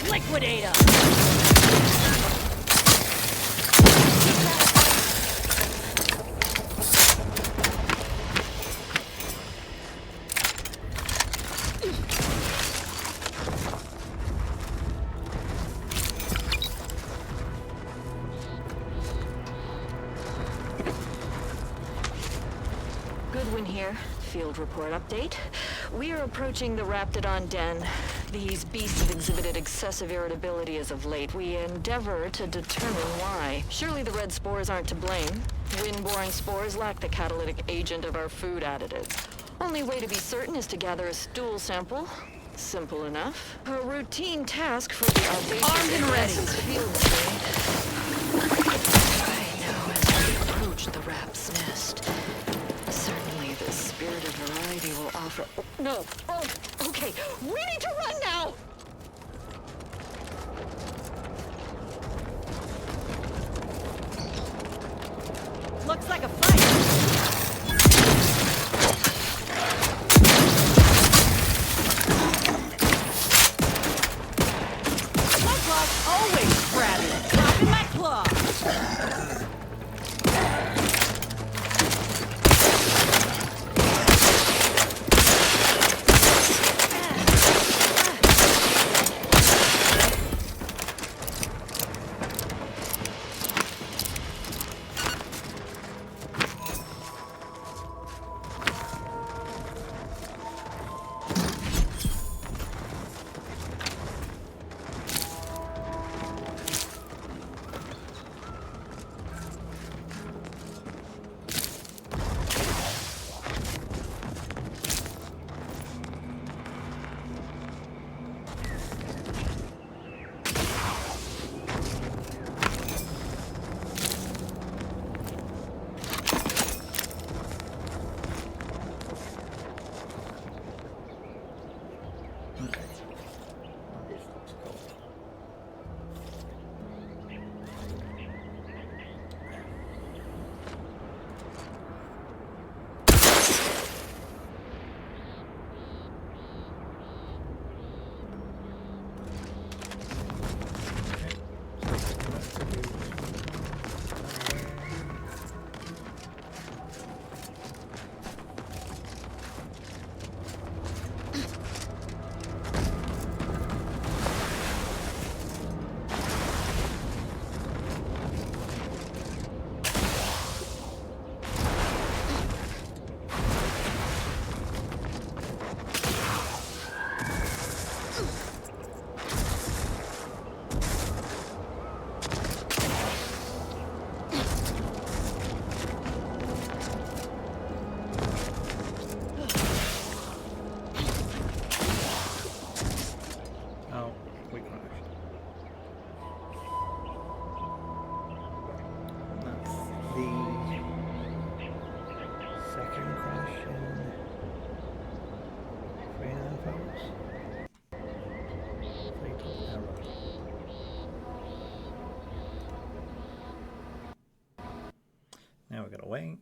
Liquidator! Goodwin here. Field report update. We are approaching the Raptidon Den. These beasts have exhibited excessive irritability as of late. We endeavor to determine why. Surely the red spores aren't to blame. Wind-borne spores lack the catalytic agent of our food additives. Only way to be certain is to gather a stool sample. Simple enough. A routine task for the Armed and ready. Field day. I know as we approach the rap's nest. Certainly the spirit of variety will offer... No! Oh, okay. We need to run now! Looks like a fight. My claw's always crabby. Dropping my claw. away.